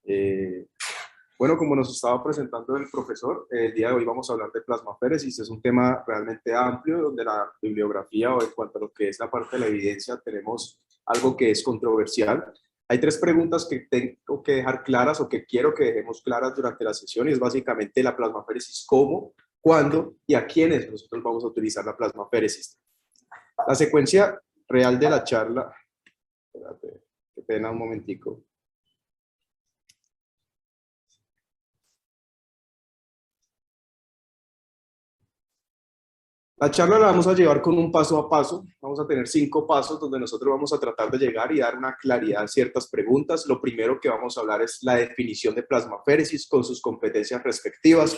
Eh, bueno, como nos estaba presentando el profesor, el día de hoy vamos a hablar de plasmaféresis. Es un tema realmente amplio donde la bibliografía o en cuanto a lo que es la parte de la evidencia tenemos algo que es controversial. Hay tres preguntas que tengo que dejar claras o que quiero que dejemos claras durante la sesión y es básicamente la plasmaféresis, cómo, cuándo y a quiénes nosotros vamos a utilizar la plasmaféresis. La secuencia real de la charla, espérate, qué pena un momentico. La charla la vamos a llevar con un paso a paso. Vamos a tener 5 pasos donde nosotros vamos a tratar de llegar y dar una claridad a ciertas preguntas. Lo primero que vamos a hablar es la definición de plasmaféresis con sus competencias respectivas.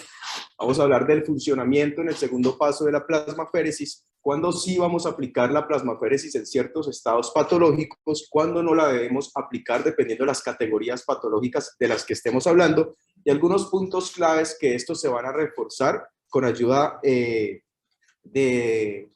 Vamos a hablar del funcionamiento en el segundo paso de la plasmaféresis, cuándo sí vamos a aplicar la plasmaféresis en ciertos estados patológicos, cuándo no la debemos aplicar dependiendo de las categorías patológicas de las que estemos hablando y algunos puntos claves que estos se van a reforzar con ayuda de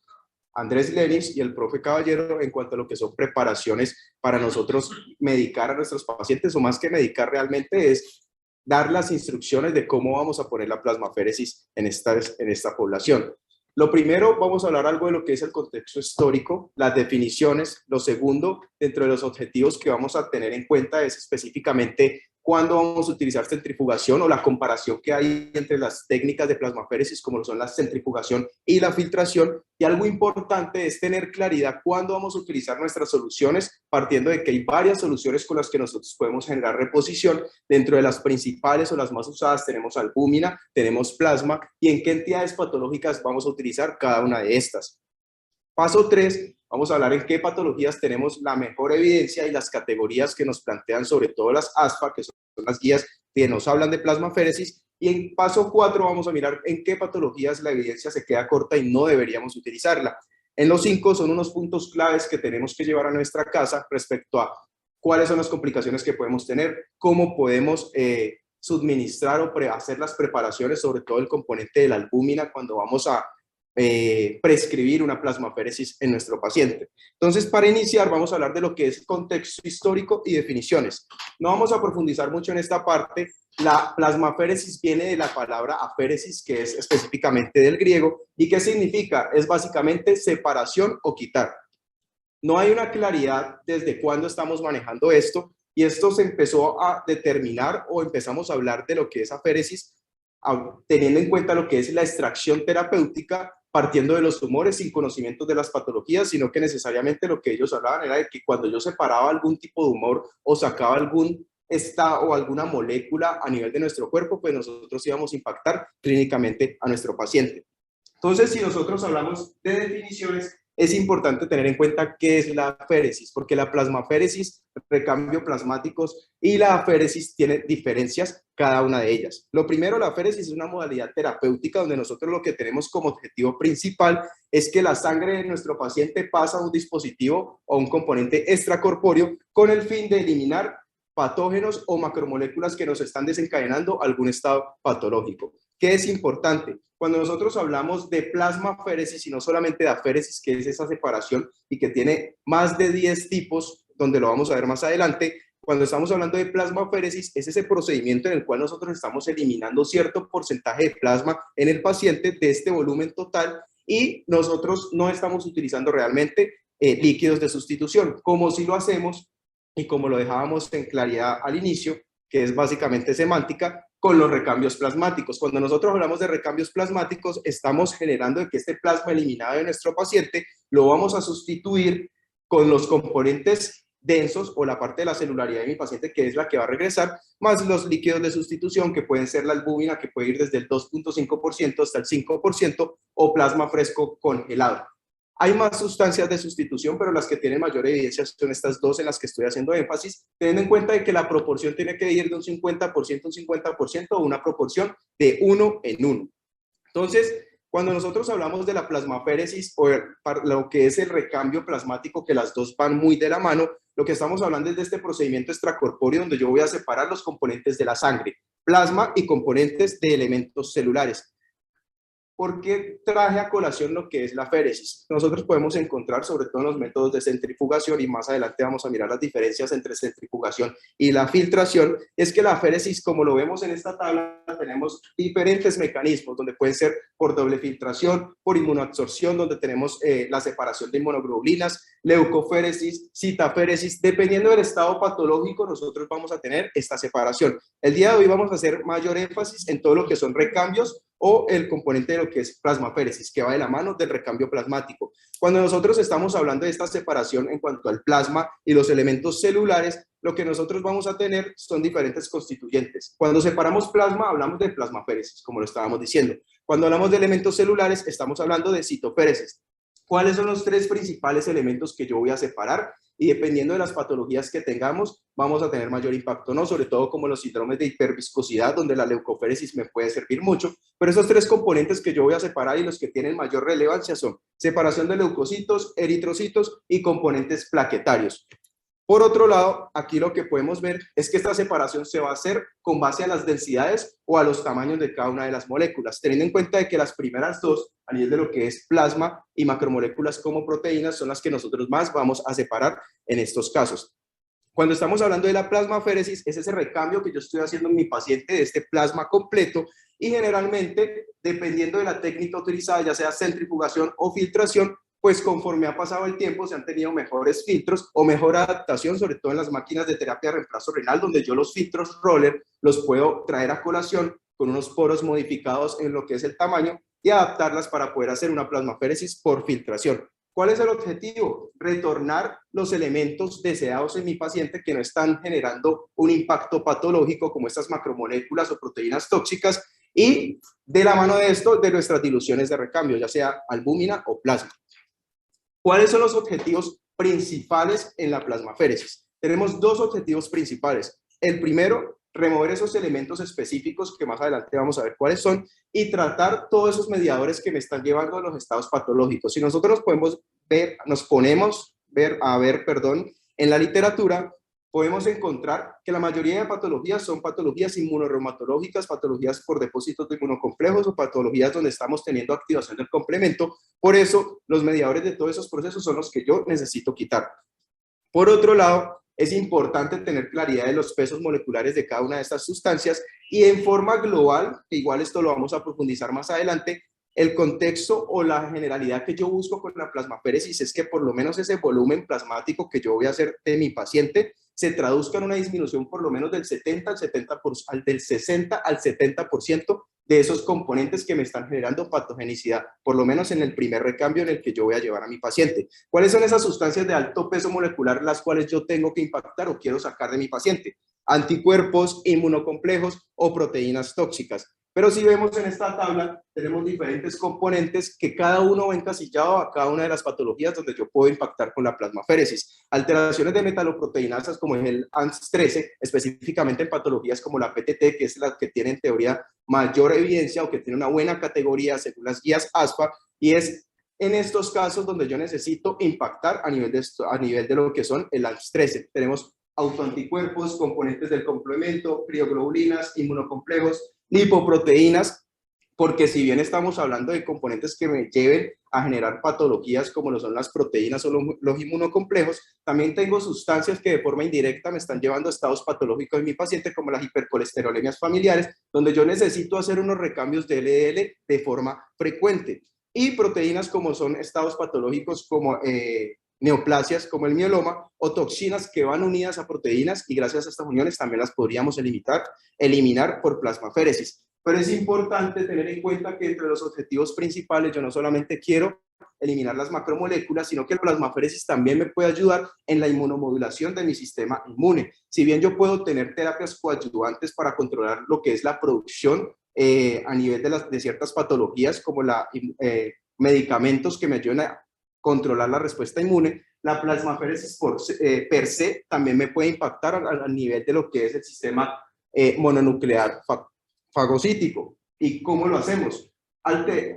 Andrés Lenis y el profe Caballero en cuanto a lo que son preparaciones para nosotros medicar a nuestros pacientes, o más que medicar realmente es dar las instrucciones de cómo vamos a poner la plasmaféresis en esta población. Lo primero, vamos a hablar algo de lo que es el contexto histórico, las definiciones. Lo segundo, dentro de los objetivos que vamos a tener en cuenta es específicamente cuándo vamos a utilizar centrifugación o la comparación que hay entre las técnicas de plasmaféresis como son la centrifugación y la filtración. Y algo importante es tener claridad cuándo vamos a utilizar nuestras soluciones, partiendo de que hay varias soluciones con las que nosotros podemos generar reposición. Dentro de las principales o las más usadas tenemos albúmina, tenemos plasma y en qué entidades patológicas vamos a utilizar cada una de estas. Paso 3, vamos a hablar en qué patologías tenemos la mejor evidencia y las categorías que nos plantean sobre todo las ASFA, que son las guías que nos hablan de plasmaféresis. Y en paso 4 vamos a mirar en qué patologías la evidencia se queda corta y no deberíamos utilizarla. En los 5 son unos puntos claves que tenemos que llevar a nuestra casa respecto a cuáles son las complicaciones que podemos tener, cómo podemos suministrar o hacer las preparaciones, sobre todo el componente de la albúmina cuando vamos a prescribir una plasmaféresis en nuestro paciente. Entonces, para iniciar, vamos a hablar de lo que es contexto histórico y definiciones. No vamos a profundizar mucho en esta parte. La plasmaféresis viene de la palabra aféresis, que es específicamente del griego. ¿Y qué significa? Es básicamente separación o quitar. No hay una claridad desde cuándo estamos manejando esto, y esto se empezó a determinar o empezamos a hablar de lo que es aféresis teniendo en cuenta lo que es la extracción terapéutica partiendo de los tumores sin conocimiento de las patologías, sino que necesariamente lo que ellos hablaban era de que cuando yo separaba algún tipo de humor o sacaba algún o alguna molécula a nivel de nuestro cuerpo, pues nosotros íbamos a impactar clínicamente a nuestro paciente. Entonces, si nosotros hablamos de definiciones, es importante tener en cuenta qué es la aféresis, porque la plasmaféresis, recambio plasmáticos y la aféresis tienen diferencias cada una de ellas. Lo primero, la aféresis es una modalidad terapéutica donde nosotros lo que tenemos como objetivo principal es que la sangre de nuestro paciente pasa a un dispositivo o un componente extracorpóreo con el fin de eliminar patógenos o macromoléculas que nos están desencadenando algún estado patológico. ¿Qué es importante? Cuando nosotros hablamos de plasmaféresis y no solamente de aféresis, que es esa separación y que tiene más de 10 tipos, donde lo vamos a ver más adelante, cuando estamos hablando de plasmaféresis, es ese procedimiento en el cual nosotros estamos eliminando cierto porcentaje de plasma en el paciente de este volumen total y nosotros no estamos utilizando realmente líquidos de sustitución, como si lo hacemos y como lo dejábamos en claridad al inicio, que es básicamente semántica, con los recambios plasmáticos. Cuando nosotros hablamos de recambios plasmáticos, estamos generando de que este plasma eliminado de nuestro paciente lo vamos a sustituir con los componentes densos o la parte de la celularidad de mi paciente, que es la que va a regresar, más los líquidos de sustitución, que pueden ser la albúmina, que puede ir desde el 2.5% hasta el 5%, o plasma fresco congelado. Hay más sustancias de sustitución, pero las que tienen mayor evidencia son estas dos en las que estoy haciendo énfasis, teniendo en cuenta de que la proporción tiene que ir de un 50% a un 50% o una proporción de 1 en 1. Entonces, cuando nosotros hablamos de la plasmaféresis o lo que es el recambio plasmático, que las dos van muy de la mano, lo que estamos hablando es de este procedimiento extracorpóreo donde yo voy a separar los componentes de la sangre, plasma y componentes de elementos celulares. ¿por qué traje a colación lo que es la féresis? Nosotros podemos encontrar, sobre todo en los métodos de centrifugación, y más adelante vamos a mirar las diferencias entre centrifugación y la filtración, es que la féresis, como lo vemos en esta tabla, tenemos diferentes mecanismos, donde pueden ser por doble filtración, por inmunoabsorción, donde tenemos la separación de inmunoglobulinas, leucoféresis, citaféresis. Dependiendo del estado patológico, nosotros vamos a tener esta separación. El día de hoy vamos a hacer mayor énfasis en todo lo que son recambios o el componente de lo que es plasmaféresis, que va de la mano del recambio plasmático. Cuando nosotros estamos hablando de esta separación en cuanto al plasma y los elementos celulares, lo que nosotros vamos a tener son diferentes constituyentes. Cuando separamos plasma, hablamos de plasmaféresis, como lo estábamos diciendo. Cuando hablamos de elementos celulares, estamos hablando de citoféresis. ¿Cuáles son los tres principales elementos que yo voy a separar? Y dependiendo de las patologías que tengamos, vamos a tener mayor impacto, ¿no? Sobre todo como los síndromes de hiperviscosidad, donde la leucoféresis me puede servir mucho. Pero esos tres componentes que yo voy a separar y los que tienen mayor relevancia son separación de leucocitos, eritrocitos y componentes plaquetarios. Por otro lado, aquí lo que podemos ver es que esta separación se va a hacer con base a las densidades o a los tamaños de cada una de las moléculas, teniendo en cuenta de que las primeras dos, a nivel de lo que es plasma y macromoléculas como proteínas, son las que nosotros más vamos a separar en estos casos. Cuando estamos hablando de la plasmaféresis, es ese recambio que yo estoy haciendo en mi paciente de este plasma completo, y generalmente, dependiendo de la técnica utilizada, ya sea centrifugación o filtración, pues conforme ha pasado el tiempo se han tenido mejores filtros o mejor adaptación, sobre todo en las máquinas de terapia de reemplazo renal, donde yo los filtros roller los puedo traer a colación con unos poros modificados en lo que es el tamaño y adaptarlas para poder hacer una plasmaféresis por filtración. ¿Cuál es el objetivo? Retornar los elementos deseados en mi paciente que no están generando un impacto patológico como estas macromoléculas o proteínas tóxicas, y de la mano de esto, de nuestras diluciones de recambio, ya sea albúmina o plasma. ¿Cuáles son los objetivos principales en la plasmaféresis? Tenemos dos objetivos principales. El primero, remover esos elementos específicos que más adelante vamos a ver cuáles son, y tratar todos esos mediadores que me están llevando a los estados patológicos. Si nosotros nos ponemos a ver, en la literatura, podemos encontrar que la mayoría de patologías son patologías inmunorreumatológicas, patologías por depósitos de inmunocomplejos o patologías donde estamos teniendo activación del complemento. Por eso, los mediadores de todos esos procesos son los que yo necesito quitar. Por otro lado, es importante tener claridad de los pesos moleculares de cada una de estas sustancias, y en forma global, que igual esto lo vamos a profundizar más adelante, el contexto o la generalidad que yo busco con la plasmaféresis es que por lo menos ese volumen plasmático que yo voy a hacer de mi paciente se traduzca en una disminución por lo menos del 60 del 60 al 70% de esos componentes que me están generando patogenicidad, por lo menos en el primer recambio en el que yo voy a llevar a mi paciente. ¿Cuáles son esas sustancias de alto peso molecular las cuales yo tengo que impactar o quiero sacar de mi paciente? Anticuerpos, inmunocomplejos o proteínas tóxicas. Pero si vemos en esta tabla, tenemos diferentes componentes que cada uno va encasillado a cada una de las patologías donde yo puedo impactar con la plasmaféresis. Alteraciones de metaloproteinasas como el ANS13, específicamente en patologías como la PTT, que es la que tiene en teoría mayor evidencia o que tiene una buena categoría según las guías ASPA, y es en estos casos donde yo necesito impactar a nivel de lo que son el ANS13. Tenemos autoanticuerpos, componentes del complemento, crioglobulinas, inmunocomplejos, lipoproteínas, porque si bien estamos hablando de componentes que me lleven a generar patologías como lo son las proteínas o los inmunocomplejos, también tengo sustancias que de forma indirecta me están llevando a estados patológicos en mi paciente, como las hipercolesterolemias familiares, donde yo necesito hacer unos recambios de LDL de forma frecuente. Y proteínas como son estados patológicos como neoplasias como el mieloma, o toxinas que van unidas a proteínas, y gracias a estas uniones también las podríamos eliminar por plasmaféresis. Pero es importante tener en cuenta que entre los objetivos principales yo no solamente quiero eliminar las macromoléculas, sino que el plasmaféresis también me puede ayudar en la inmunomodulación de mi sistema inmune. Si bien yo puedo tener terapias coadyuvantes para controlar lo que es la producción a nivel de ciertas patologías, como medicamentos que me ayuden a controlar la respuesta inmune, la plasmaféresis per se también me puede impactar a nivel de lo que es el sistema mononuclear fagocítico. ¿Y cómo lo hacemos?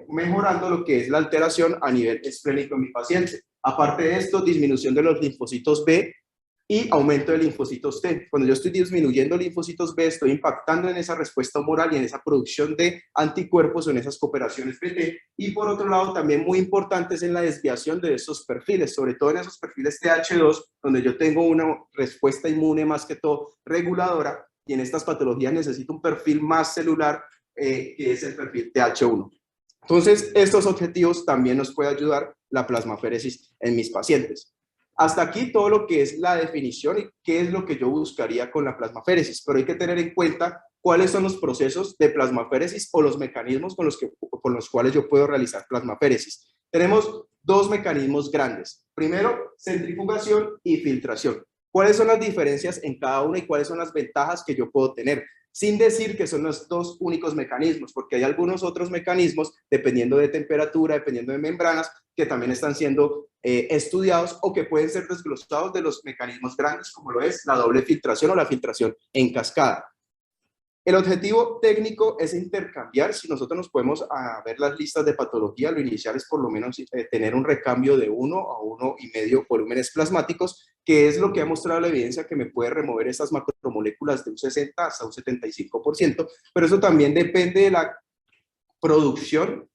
Mejorando lo que es la alteración a nivel esplénico en mi paciente. Aparte de esto, disminución de los linfocitos B y aumento de linfocitos T. Cuando yo estoy disminuyendo linfocitos B, estoy impactando en esa respuesta humoral y en esa producción de anticuerpos o en esas cooperaciones BT. Y por otro lado, también muy importante es en la desviación de esos perfiles, sobre todo en esos perfiles TH2, donde yo tengo una respuesta inmune más que todo reguladora, y en estas patologías necesito un perfil más celular, que es el perfil TH1. Entonces, estos objetivos también nos puede ayudar la plasmaféresis en mis pacientes. Hasta aquí todo lo que es la definición y qué es lo que yo buscaría con la plasmaféresis, pero hay que tener en cuenta cuáles son los procesos de plasmaféresis o los mecanismos con los cuales yo puedo realizar plasmaféresis. Tenemos dos mecanismos grandes. Primero, centrifugación y filtración. ¿Cuáles son las diferencias en cada una y cuáles son las ventajas que yo puedo tener? Sin decir que son los dos únicos mecanismos, porque hay algunos otros mecanismos, dependiendo de temperatura, dependiendo de membranas, que también están siendo estudiados o que pueden ser desglosados de los mecanismos grandes, como lo es la doble filtración o la filtración en cascada. El objetivo técnico es intercambiar. Si nosotros nos podemos ver las listas de patología, lo inicial es por lo menos tener un recambio de 1 a 1,5 volúmenes plasmáticos, que es lo que ha mostrado la evidencia que me puede remover esas macromoléculas de un 60 hasta un 75%, pero eso también depende de la producción,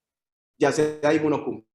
ya sea inmunocomplexo,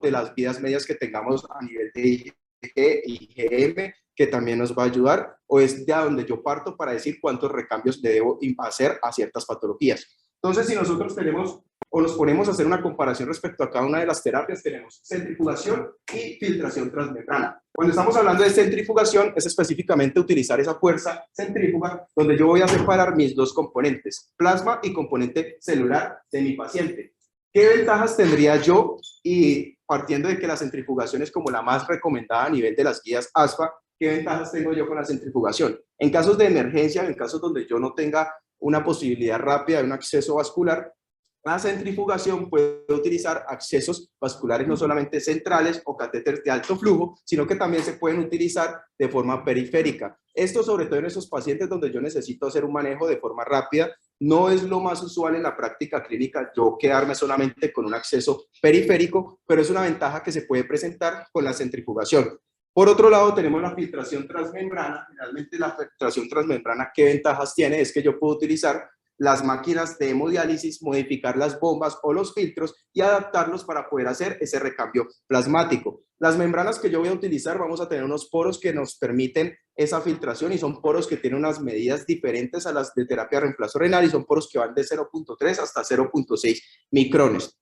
de las vidas medias que tengamos a nivel de IgG y IgM, que también nos va a ayudar, o es de donde yo parto para decir cuántos recambios debo hacer a ciertas patologías. Entonces, si nosotros tenemos o nos ponemos a hacer una comparación respecto a cada una de las terapias, tenemos centrifugación y filtración transmembrana. Cuando estamos hablando de centrifugación, es específicamente utilizar esa fuerza centrífuga donde yo voy a separar mis dos componentes, plasma y componente celular de mi paciente. ¿Qué ventajas tendría yo? Y partiendo de que la centrifugación es como la más recomendada a nivel de las guías ASFA, ¿qué ventajas tengo yo con la centrifugación? En casos de emergencia, en casos donde yo no tenga una posibilidad rápida de un acceso vascular, la centrifugación puede utilizar accesos vasculares no solamente centrales o catéteres de alto flujo, sino que también se pueden utilizar de forma periférica. Esto sobre todo en esos pacientes donde yo necesito hacer un manejo de forma rápida. No es lo más usual en la práctica clínica yo quedarme solamente con un acceso periférico, pero es una ventaja que se puede presentar con la centrifugación. Por otro lado, tenemos la filtración transmembrana. Realmente la filtración transmembrana, ¿qué ventajas tiene? Es que yo puedo utilizar las máquinas de hemodiálisis, modificar las bombas o los filtros y adaptarlos para poder hacer ese recambio plasmático. Las membranas que yo voy a utilizar, vamos a tener unos poros que nos permiten esa filtración y son poros que tienen unas medidas diferentes a las de terapia de reemplazo renal y son poros que van de 0,3 hasta 0,6 micrones.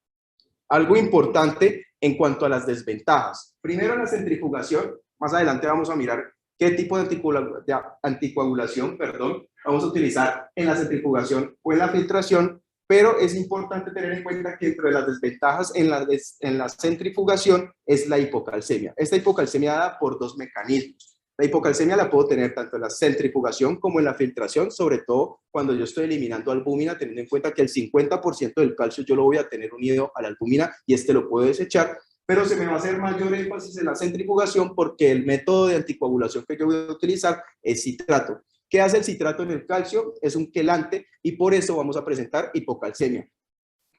Algo importante en cuanto a las desventajas. Primero, la centrifugación. Más adelante vamos a mirar qué tipo de anticoagulación, vamos a utilizar en la centrifugación o en la filtración, pero es importante tener en cuenta que entre las desventajas en la centrifugación es la hipocalcemia. Esta hipocalcemia da por dos mecanismos. La hipocalcemia la puedo tener tanto en la centrifugación como en la filtración, sobre todo cuando yo estoy eliminando albúmina, teniendo en cuenta que el 50% del calcio yo lo voy a tener unido a la albúmina y este lo puedo desechar, pero se me va a hacer mayor énfasis en la centrifugación porque el método de anticoagulación que yo voy a utilizar es citrato. ¿Qué hace el citrato en el calcio? Es un quelante y por eso vamos a presentar hipocalcemia.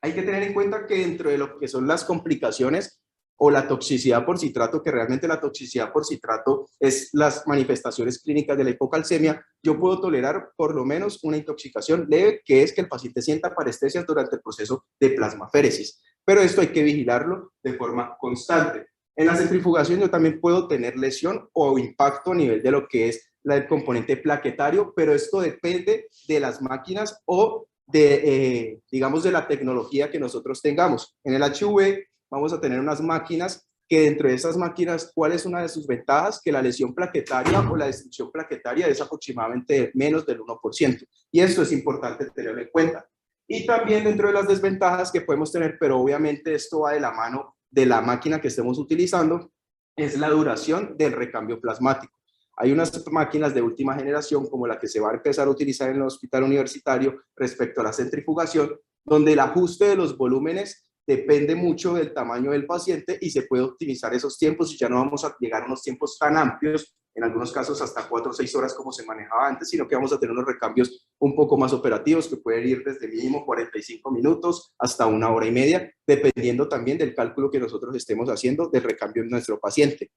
Hay que tener en cuenta que dentro de lo que son las complicaciones o la toxicidad por citrato, que realmente la toxicidad por citrato es las manifestaciones clínicas de la hipocalcemia, yo puedo tolerar por lo menos una intoxicación leve, que es que el paciente sienta parestesias durante el proceso de plasmaféresis. Pero esto hay que vigilarlo de forma constante. En la centrifugación yo también puedo tener lesión o impacto a nivel de lo que es el componente plaquetario, pero esto depende de las máquinas o de, digamos, de la tecnología que nosotros tengamos. En el HV vamos a tener unas máquinas que dentro de esas máquinas, ¿cuál es una de sus ventajas? Que la lesión plaquetaria o la destrucción plaquetaria es aproximadamente menos del 1%. Y esto es importante tenerlo en cuenta. Y también dentro de las desventajas que podemos tener, pero obviamente esto va de la mano de la máquina que estemos utilizando, es la duración del recambio plasmático. Hay unas máquinas de última generación, como la que se va a empezar a utilizar en el hospital universitario respecto a la centrifugación, donde el ajuste de los volúmenes depende mucho del tamaño del paciente y se puede optimizar esos tiempos y ya no vamos a llegar a unos tiempos tan amplios, en algunos casos hasta 4 o 6 horas como se manejaba antes, sino que vamos a tener unos recambios un poco más operativos que pueden ir desde mínimo 45 minutos hasta 1 hora y media, dependiendo también del cálculo que nosotros estemos haciendo del recambio en nuestro paciente.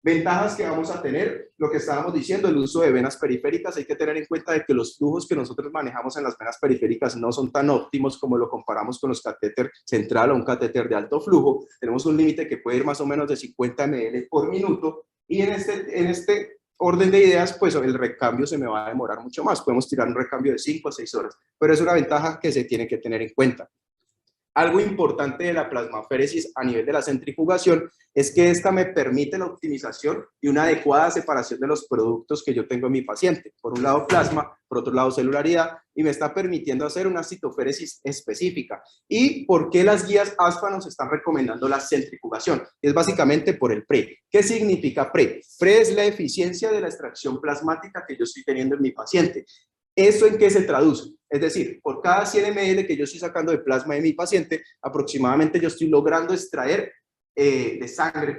Ventajas que vamos a tener, lo que estábamos diciendo, el uso de venas periféricas. Hay que tener en cuenta de que los flujos que nosotros manejamos en las venas periféricas no son tan óptimos como lo comparamos con los catéter central o un catéter de alto flujo. Tenemos un límite que puede ir más o menos de 50 ml por minuto, y en este orden de ideas, pues el recambio se me va a demorar mucho más. Podemos tirar un recambio de 5 a 6 horas, pero es una ventaja que se tiene que tener en cuenta. Algo importante de la plasmaféresis a nivel de la centrifugación es que esta me permite la optimización y una adecuada separación de los productos que yo tengo en mi paciente. Por un lado plasma, por otro lado celularidad, y me está permitiendo hacer una citoféresis específica. ¿Y por qué las guías ASPA nos están recomendando la centrifugación? Es básicamente por el PRE. ¿Qué significa PRE? PRE es la eficiencia de la extracción plasmática que yo estoy teniendo en mi paciente. ¿Eso en qué se traduce? Es decir, por cada 100 ml que yo estoy sacando de plasma de mi paciente, aproximadamente yo estoy logrando extraer de sangre,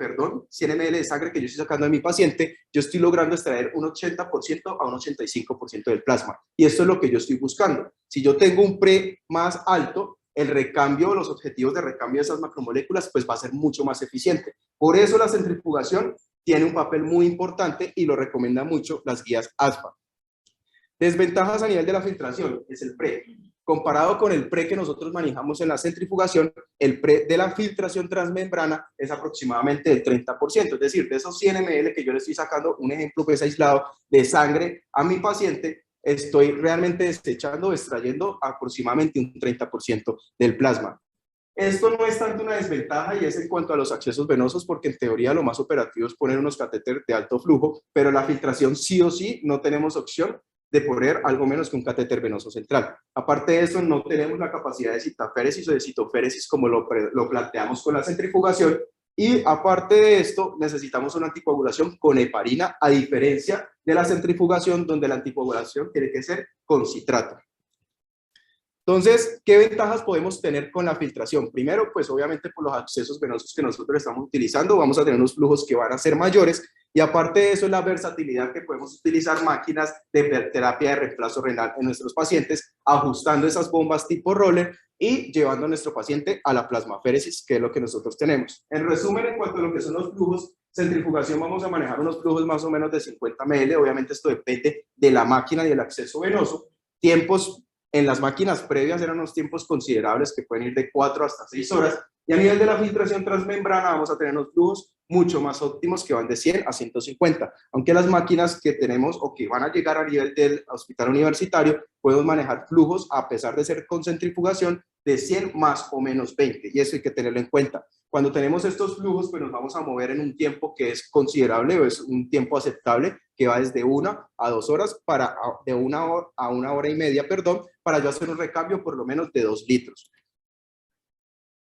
100 ml de sangre que yo estoy sacando de mi paciente, yo estoy logrando extraer un 80% a un 85% del plasma. Y esto es lo que yo estoy buscando. Si yo tengo un PRE más alto, el recambio, los objetivos de recambio de esas macromoléculas, pues va a ser mucho más eficiente. Por eso la centrifugación tiene un papel muy importante y lo recomiendan mucho las guías ASPA. Desventajas a nivel de la filtración es el PRE. Comparado con el PRE que nosotros manejamos en la centrifugación, el PRE de la filtración transmembrana es aproximadamente del 30%. Es decir, de esos 100 ml que yo le estoy sacando, un ejemplo que es aislado de sangre a mi paciente, estoy realmente desechando o extrayendo aproximadamente un 30% del plasma. Esto no es tanto una desventaja y es en cuanto a los accesos venosos, porque en teoría lo más operativo es poner unos catéteres de alto flujo, pero la filtración sí o sí no tenemos opción de poner algo menos que un catéter venoso central. Aparte de eso, no tenemos la capacidad de citaféresis o de citoféresis como lo planteamos con la centrifugación, y aparte de esto, necesitamos una anticoagulación con heparina, a diferencia de la centrifugación, donde la anticoagulación tiene que ser con citrato. Entonces, ¿qué ventajas podemos tener con la filtración? Primero, pues obviamente por los accesos venosos que nosotros estamos utilizando, vamos a tener unos flujos que van a ser mayores, y aparte de eso, la versatilidad que podemos utilizar máquinas de terapia de reemplazo renal en nuestros pacientes, ajustando esas bombas tipo roller y llevando a nuestro paciente a la plasmaféresis, que es lo que nosotros tenemos. En resumen, en cuanto a lo que son los flujos, centrifugación vamos a manejar unos flujos más o menos de 50 ml, obviamente esto depende de la máquina y el acceso venoso. Tiempos en las máquinas previas eran unos tiempos considerables que pueden ir de 4 hasta 6 horas, y a nivel de la filtración transmembrana vamos a tener unos flujos mucho más óptimos que van de 100 a 150, aunque las máquinas que tenemos o que van a llegar a nivel del hospital universitario podemos manejar flujos, a pesar de ser con centrifugación, de 100 más o menos 20, y eso hay que tenerlo en cuenta. Cuando tenemos estos flujos, pues nos vamos a mover en un tiempo que es considerable, o es un tiempo aceptable, que va desde 1 a 2 horas, de 1 hora a 1 hora y media, para yo hacer un recambio por lo menos de 2 litros.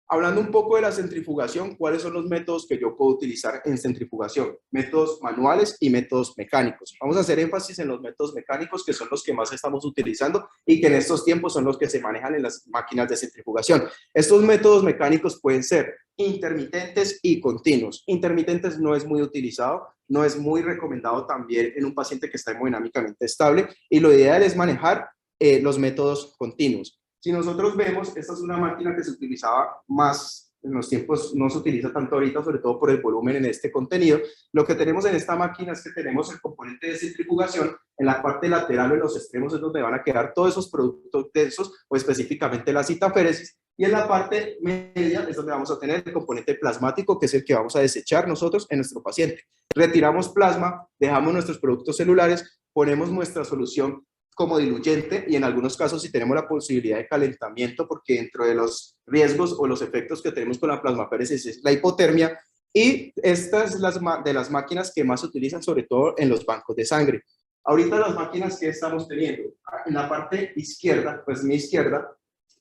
Hablando un poco de la centrifugación, ¿cuáles son los métodos que yo puedo utilizar en centrifugación? Métodos manuales y métodos mecánicos. Vamos a hacer énfasis en los métodos mecánicos, que son los que más estamos utilizando y que en estos tiempos son los que se manejan en las máquinas de centrifugación. Estos métodos mecánicos pueden ser intermitentes y continuos. Intermitentes no es muy utilizado, no es muy recomendado también en un paciente que está hemodinámicamente estable, y lo ideal es manejar los métodos continuos. Si nosotros vemos, esta es una máquina que se utilizaba más en los tiempos, no se utiliza tanto ahorita, sobre todo por el volumen en este contenido. Lo que tenemos en esta máquina es que tenemos el componente de centrifugación. En la parte lateral o en los extremos es donde van a quedar todos esos productos densos, o específicamente la citaféresis, y en la parte media es donde vamos a tener el componente plasmático, que es el que vamos a desechar nosotros en nuestro paciente. Retiramos plasma, dejamos nuestros productos celulares, ponemos nuestra solución como diluyente, y en algunos casos si tenemos la posibilidad de calentamiento, porque dentro de los riesgos o los efectos que tenemos con la plasmaféresis es la hipotermia, y esta es de las máquinas que más se utilizan, sobre todo en los bancos de sangre. Ahorita las máquinas que estamos teniendo, en la parte izquierda, pues mi izquierda,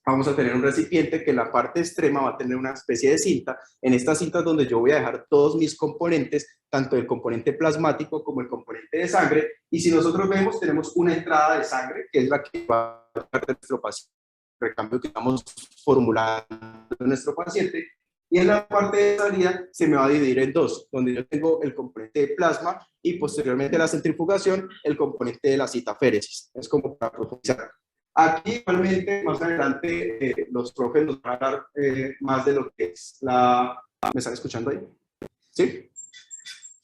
vamos a tener un recipiente que en la parte extrema va a tener una especie de cinta. En esta cinta es donde yo voy a dejar todos mis componentes, tanto el componente plasmático como el componente de sangre, y si nosotros vemos, tenemos una entrada de sangre, que es la que va a dar nuestro paciente, el recambio que estamos formulando en nuestro paciente, y en la parte de salida se me va a dividir en dos, donde yo tengo el componente de plasma y posteriormente la centrifugación, el componente de la citaféresis. Es como para profundizar. Aquí, igualmente, más adelante, los profes nos van a dar más de lo que es la... ¿Me están escuchando ahí? ¿Sí?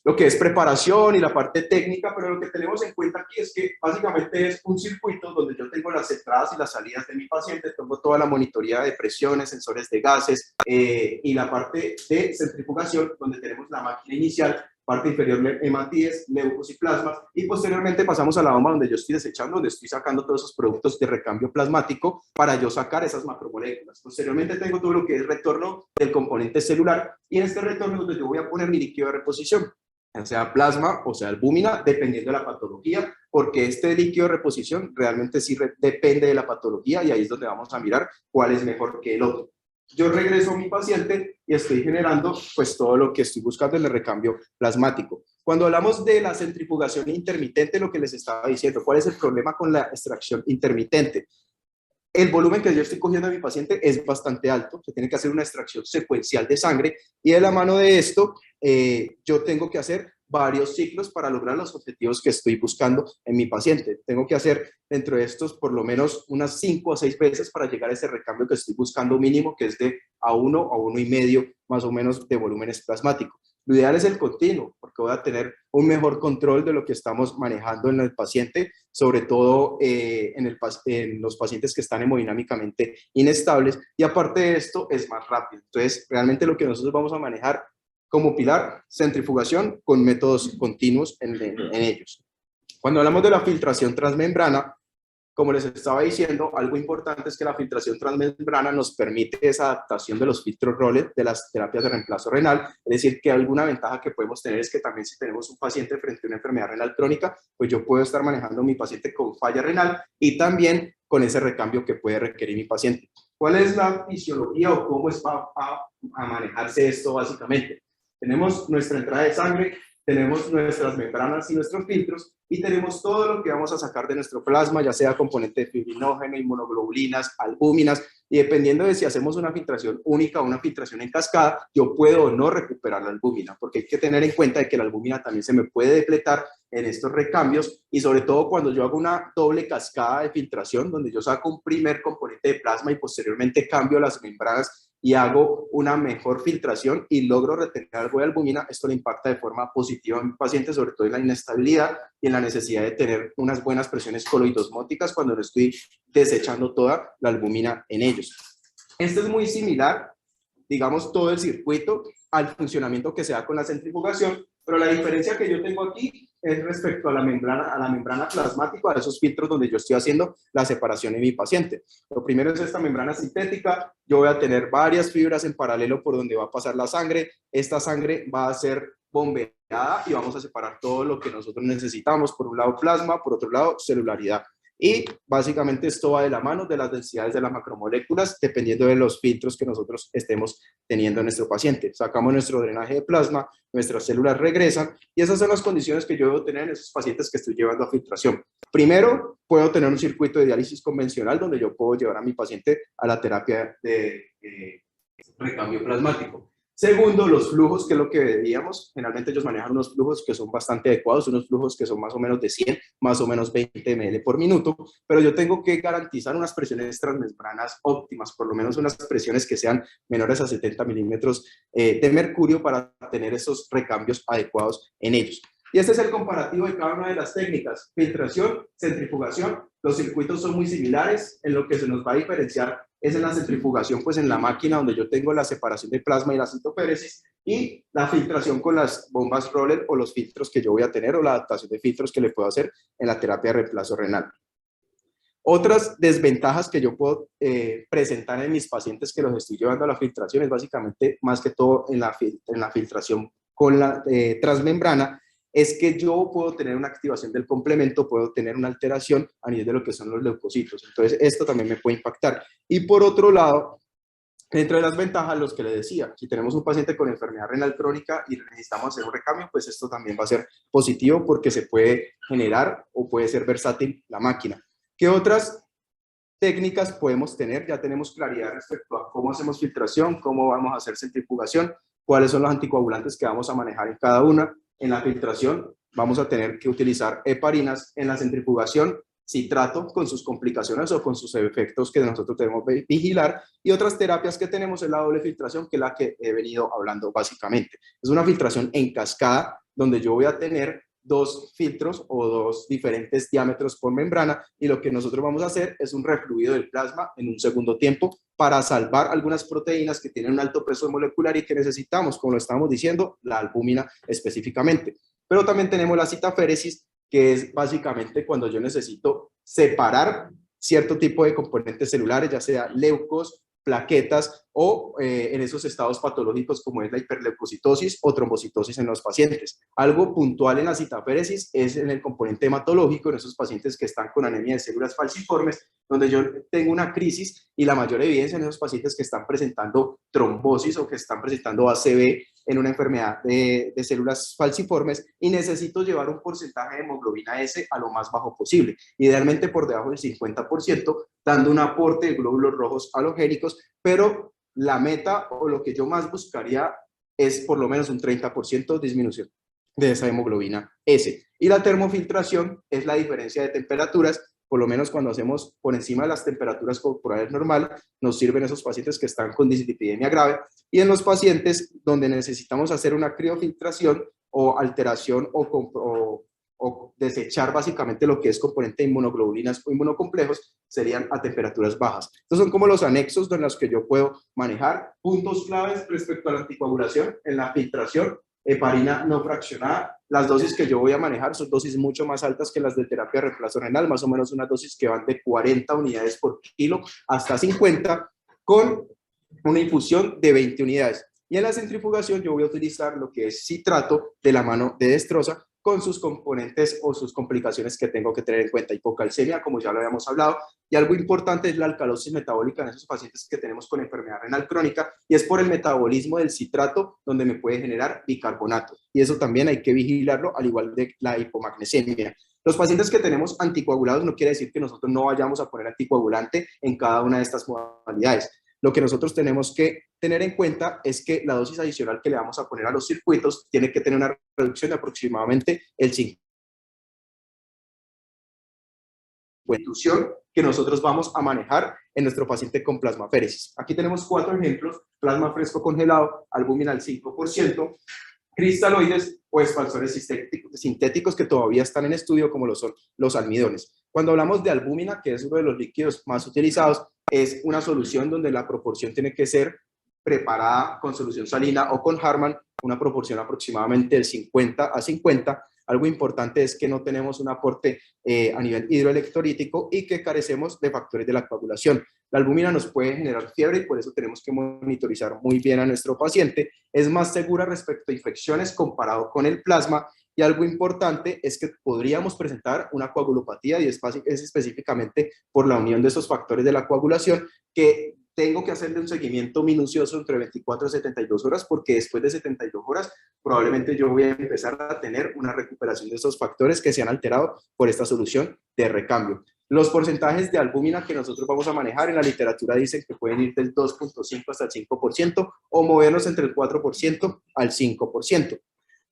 lo que es preparación y la parte técnica, pero lo que tenemos en cuenta aquí es que básicamente es un circuito donde yo tengo las entradas y las salidas de mi paciente, tengo toda la monitoría de presiones, sensores de gases y la parte de centrifugación donde tenemos la máquina inicial, parte inferior hematíes, leucos y plasmas, y posteriormente pasamos a la bomba donde yo estoy desechando, donde estoy sacando todos esos productos de recambio plasmático para yo sacar esas macromoléculas. Posteriormente tengo todo lo que es retorno del componente celular, y en este retorno donde yo voy a poner mi líquido de reposición, sea plasma o sea albúmina, dependiendo de la patología, porque este líquido de reposición realmente sí depende de la patología, y ahí es donde vamos a mirar cuál es mejor que el otro. Yo regreso a mi paciente y estoy generando pues todo lo que estoy buscando en el recambio plasmático. Cuando hablamos de la centrifugación intermitente, lo que les estaba diciendo, ¿cuál es el problema con la extracción intermitente? El volumen que yo estoy cogiendo a mi paciente es bastante alto, se tiene que hacer una extracción secuencial de sangre, y de la mano de esto yo tengo que hacer varios ciclos para lograr los objetivos que estoy buscando en mi paciente. Tengo que hacer dentro de estos por lo menos unas 5 o 6 veces para llegar a ese recambio que estoy buscando mínimo, que es de a 1 a 1,5 más o menos de volúmenes plasmáticos. Lo ideal es el continuo, porque voy a tener un mejor control de lo que estamos manejando en el paciente, sobre todo en los pacientes que están hemodinámicamente inestables, y aparte de esto es más rápido. Entonces, realmente lo que nosotros vamos a manejar como pilar, centrifugación con métodos continuos en ellos. Cuando hablamos de la filtración transmembrana, como les estaba diciendo, algo importante es que la filtración transmembrana nos permite esa adaptación de los filtros Rowlett de las terapias de reemplazo renal, es decir, que alguna ventaja que podemos tener es que también si tenemos un paciente frente a una enfermedad renal crónica, pues yo puedo estar manejando a mi paciente con falla renal y también con ese recambio que puede requerir mi paciente. ¿Cuál es la fisiología o cómo es a manejarse esto básicamente? Tenemos nuestra entrada de sangre, tenemos nuestras membranas y nuestros filtros, y tenemos todo lo que vamos a sacar de nuestro plasma, ya sea componente de fibrinógeno, inmunoglobulinas, albúminas, y dependiendo de si hacemos una filtración única o una filtración en cascada, yo puedo o no recuperar la albúmina, porque hay que tener en cuenta de que la albúmina también se me puede depletar en estos recambios, y sobre todo cuando yo hago una doble cascada de filtración, donde yo saco un primer componente de plasma y posteriormente cambio las membranas y hago una mejor filtración y logro retener algo de albúmina, esto le impacta de forma positiva a mi paciente, sobre todo en la inestabilidad y en la necesidad de tener unas buenas presiones coloidosmóticas cuando no estoy desechando toda la albúmina en ellos. Esto es muy similar, digamos, todo el circuito al funcionamiento que se da con la centrifugación, pero la diferencia que yo tengo aquí es respecto a la membrana plasmática, a esos filtros donde yo estoy haciendo la separación en mi paciente. Lo primero es esta membrana sintética, yo voy a tener varias fibras en paralelo por donde va a pasar la sangre, esta sangre va a ser bombeada y vamos a separar todo lo que nosotros necesitamos, por un lado plasma, por otro lado celularidad. Y básicamente esto va de la mano de las densidades de las macromoléculas, dependiendo de los filtros que nosotros estemos teniendo en nuestro paciente. Sacamos nuestro drenaje de plasma, nuestras células regresan, y esas son las condiciones que yo debo tener en esos pacientes que estoy llevando a filtración. Primero, puedo tener un circuito de diálisis convencional donde yo puedo llevar a mi paciente a la terapia de recambio plasmático. Segundo, los flujos, que es lo que veíamos. Generalmente ellos manejan unos flujos que son bastante adecuados, unos flujos que son más o menos de 100, más o menos 20 ml por minuto, pero yo tengo que garantizar unas presiones transmembranas óptimas, por lo menos unas presiones que sean menores a 70 milímetros de mercurio para tener esos recambios adecuados en ellos. Y este es el comparativo de cada una de las técnicas: filtración, centrifugación. Los circuitos son muy similares. En lo que se nos va a diferenciar es en la centrifugación, pues en la máquina donde yo tengo la separación de plasma y la citoféresis, y la filtración con las bombas Rowlett o los filtros que yo voy a tener, o la adaptación de filtros que le puedo hacer en la terapia de reemplazo renal. Otras desventajas que yo puedo presentar en mis pacientes que los estoy llevando a la filtración es básicamente, más que todo en la filtración con la transmembrana, es que yo puedo tener una activación del complemento, puedo tener una alteración a nivel de lo que son los leucocitos. Entonces, esto también me puede impactar. Y por otro lado, dentro de las ventajas, los que les decía, si tenemos un paciente con enfermedad renal crónica y necesitamos hacer un recambio, pues esto también va a ser positivo porque se puede generar o puede ser versátil la máquina. ¿Qué otras técnicas podemos tener? Ya tenemos claridad respecto a cómo hacemos filtración, cómo vamos a hacer centrifugación, cuáles son los anticoagulantes que vamos a manejar en cada una. En la filtración vamos a tener que utilizar heparinas, en la centrifugación citrato con sus complicaciones o con sus efectos que nosotros debemos vigilar, y otras terapias que tenemos en la doble filtración, que es la que he venido hablando básicamente. Es una filtración en cascada donde yo voy a tener dos filtros o dos diferentes diámetros por membrana, y lo que nosotros vamos a hacer es un refluido del plasma en un segundo tiempo para salvar algunas proteínas que tienen un alto peso molecular y que necesitamos, como lo estábamos diciendo, la albúmina específicamente. Pero también tenemos la citaféresis, que es básicamente cuando yo necesito separar cierto tipo de componentes celulares, ya sea leucos, plaquetas o en esos estados patológicos como es la hiperleucocitosis o trombocitosis en los pacientes. Algo puntual en la citaféresis es en el componente hematológico, en esos pacientes que están con anemia de células falciformes, donde yo tengo una crisis y la mayor evidencia en esos pacientes que están presentando trombosis o que están presentando ACV en una enfermedad de células falciformes, y necesito llevar un porcentaje de hemoglobina S a lo más bajo posible, idealmente por debajo del 50%, dando un aporte de glóbulos rojos halogénicos, pero la meta o lo que yo más buscaría es por lo menos un 30% de disminución de esa hemoglobina S. Y la termofiltración es la diferencia de temperaturas, por lo menos cuando hacemos por encima de las temperaturas corporales normales, nos sirven esos pacientes que están con dislipidemia grave, y en los pacientes donde necesitamos hacer una criofiltración o alteración o desechar básicamente lo que es componente de inmunoglobulinas o inmunocomplejos, serían a temperaturas bajas. Estos son como los anexos en los que yo puedo manejar puntos claves respecto a la anticoagulación. En la filtración, heparina no fraccionada, las dosis que yo voy a manejar son dosis mucho más altas que las de terapia de reemplazo renal, más o menos unas dosis que van de 40 unidades por kilo hasta 50, con una infusión de 20 unidades. Y en la centrifugación yo voy a utilizar lo que es citrato de la mano de Destroza, con sus componentes o sus complicaciones que tengo que tener en cuenta. Hipocalcemia, como ya lo habíamos hablado, y algo importante es la alcalosis metabólica en esos pacientes que tenemos con enfermedad renal crónica, y es por el metabolismo del citrato donde me puede generar bicarbonato, y eso también hay que vigilarlo, al igual de la hipomagnesemia. Los pacientes que tenemos anticoagulados no quiere decir que nosotros no vayamos a poner anticoagulante en cada una de estas modalidades. Lo que nosotros tenemos que tener en cuenta es que la dosis adicional que le vamos a poner a los circuitos tiene que tener una reducción de aproximadamente el 5%, que nosotros vamos a manejar en nuestro paciente con plasmaféresis. Aquí tenemos 4 ejemplos: plasma fresco congelado, albúmina al 5%, cristaloides o espalsores sintéticos que todavía están en estudio, como lo son los almidones. Cuando hablamos de albúmina, que es uno de los líquidos más utilizados, es una solución donde la proporción tiene que ser preparada con solución salina o con Harman, una proporción aproximadamente del 50 a 50. Algo importante es que no tenemos un aporte a nivel hidroelectrolítico y que carecemos de factores de la coagulación. La albúmina nos puede generar fiebre y por eso tenemos que monitorizar muy bien a nuestro paciente. Es más segura respecto a infecciones comparado con el plasma, y algo importante es que podríamos presentar una coagulopatía, y es específicamente por la unión de esos factores de la coagulación, que tengo que hacerle un seguimiento minucioso entre 24 y 72 horas, porque después de 72 horas probablemente yo voy a empezar a tener una recuperación de esos factores que se han alterado por esta solución de recambio. Los porcentajes de albúmina que nosotros vamos a manejar en la literatura dicen que pueden ir del 2.5 hasta el 5% o movernos entre el 4% al 5%.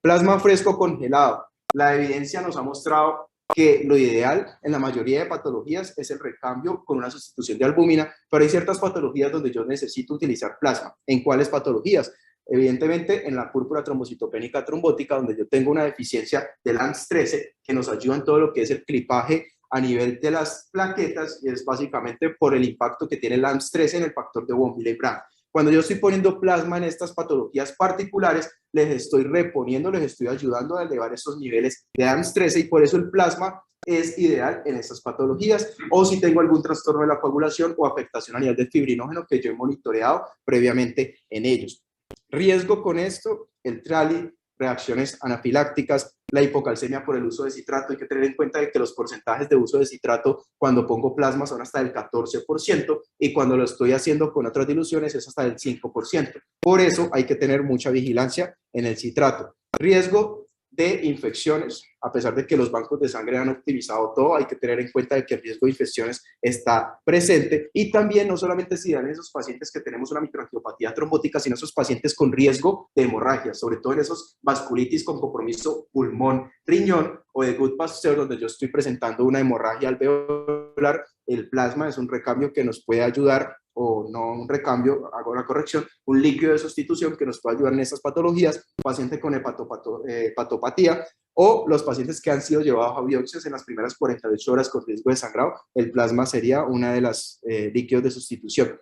Plasma fresco congelado. La evidencia nos ha mostrado que lo ideal en la mayoría de patologías es el recambio con una sustitución de albúmina, pero hay ciertas patologías donde yo necesito utilizar plasma. ¿En cuáles patologías? Evidentemente en la púrpura trombocitopénica trombótica, donde yo tengo una deficiencia de LAMPS13 que nos ayuda en todo lo que es el clipaje a nivel de las plaquetas, y es básicamente por el impacto que tiene el LAMPS13 en el factor de von Willebrand. Cuando yo estoy poniendo plasma en estas patologías particulares, les estoy reponiendo, les estoy ayudando a elevar esos niveles de LAMPS13, y por eso el plasma es ideal en estas patologías. O si tengo algún trastorno de la coagulación o afectación a nivel del fibrinógeno que yo he monitoreado previamente en ellos. Riesgo con esto: el TRALI, reacciones anafilácticas, la hipocalcemia por el uso de citrato. Hay que tener en cuenta de que los porcentajes de uso de citrato cuando pongo plasma son hasta el 14%, y cuando lo estoy haciendo con otras diluciones es hasta el 5%. Por eso hay que tener mucha vigilancia en el citrato. Riesgo de infecciones: a pesar de que los bancos de sangre han optimizado todo, hay que tener en cuenta de que el riesgo de infecciones está presente, y también no solamente se dan en esos pacientes que tenemos una microangiopatía trombótica, sino esos pacientes con riesgo de hemorragia, sobre todo en esos vasculitis con compromiso pulmón, riñón, o de Gut Pasteur, donde yo estoy presentando una hemorragia alveolar. El plasma es un recambio que nos puede ayudar o no un recambio, hago la corrección, un líquido de sustitución que nos puede ayudar en estas patologías, paciente con hepatopatía, o los pacientes que han sido llevados a biopsias en las primeras 48 horas con riesgo de sangrado, el plasma sería una de las líquidos de sustitución.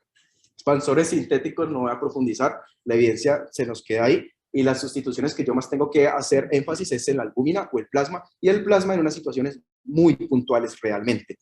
Expansores sintéticos no voy a profundizar, la evidencia se nos queda ahí, y las sustituciones que yo más tengo que hacer énfasis es en la albúmina o el plasma, y el plasma en unas situaciones muy puntuales realmente.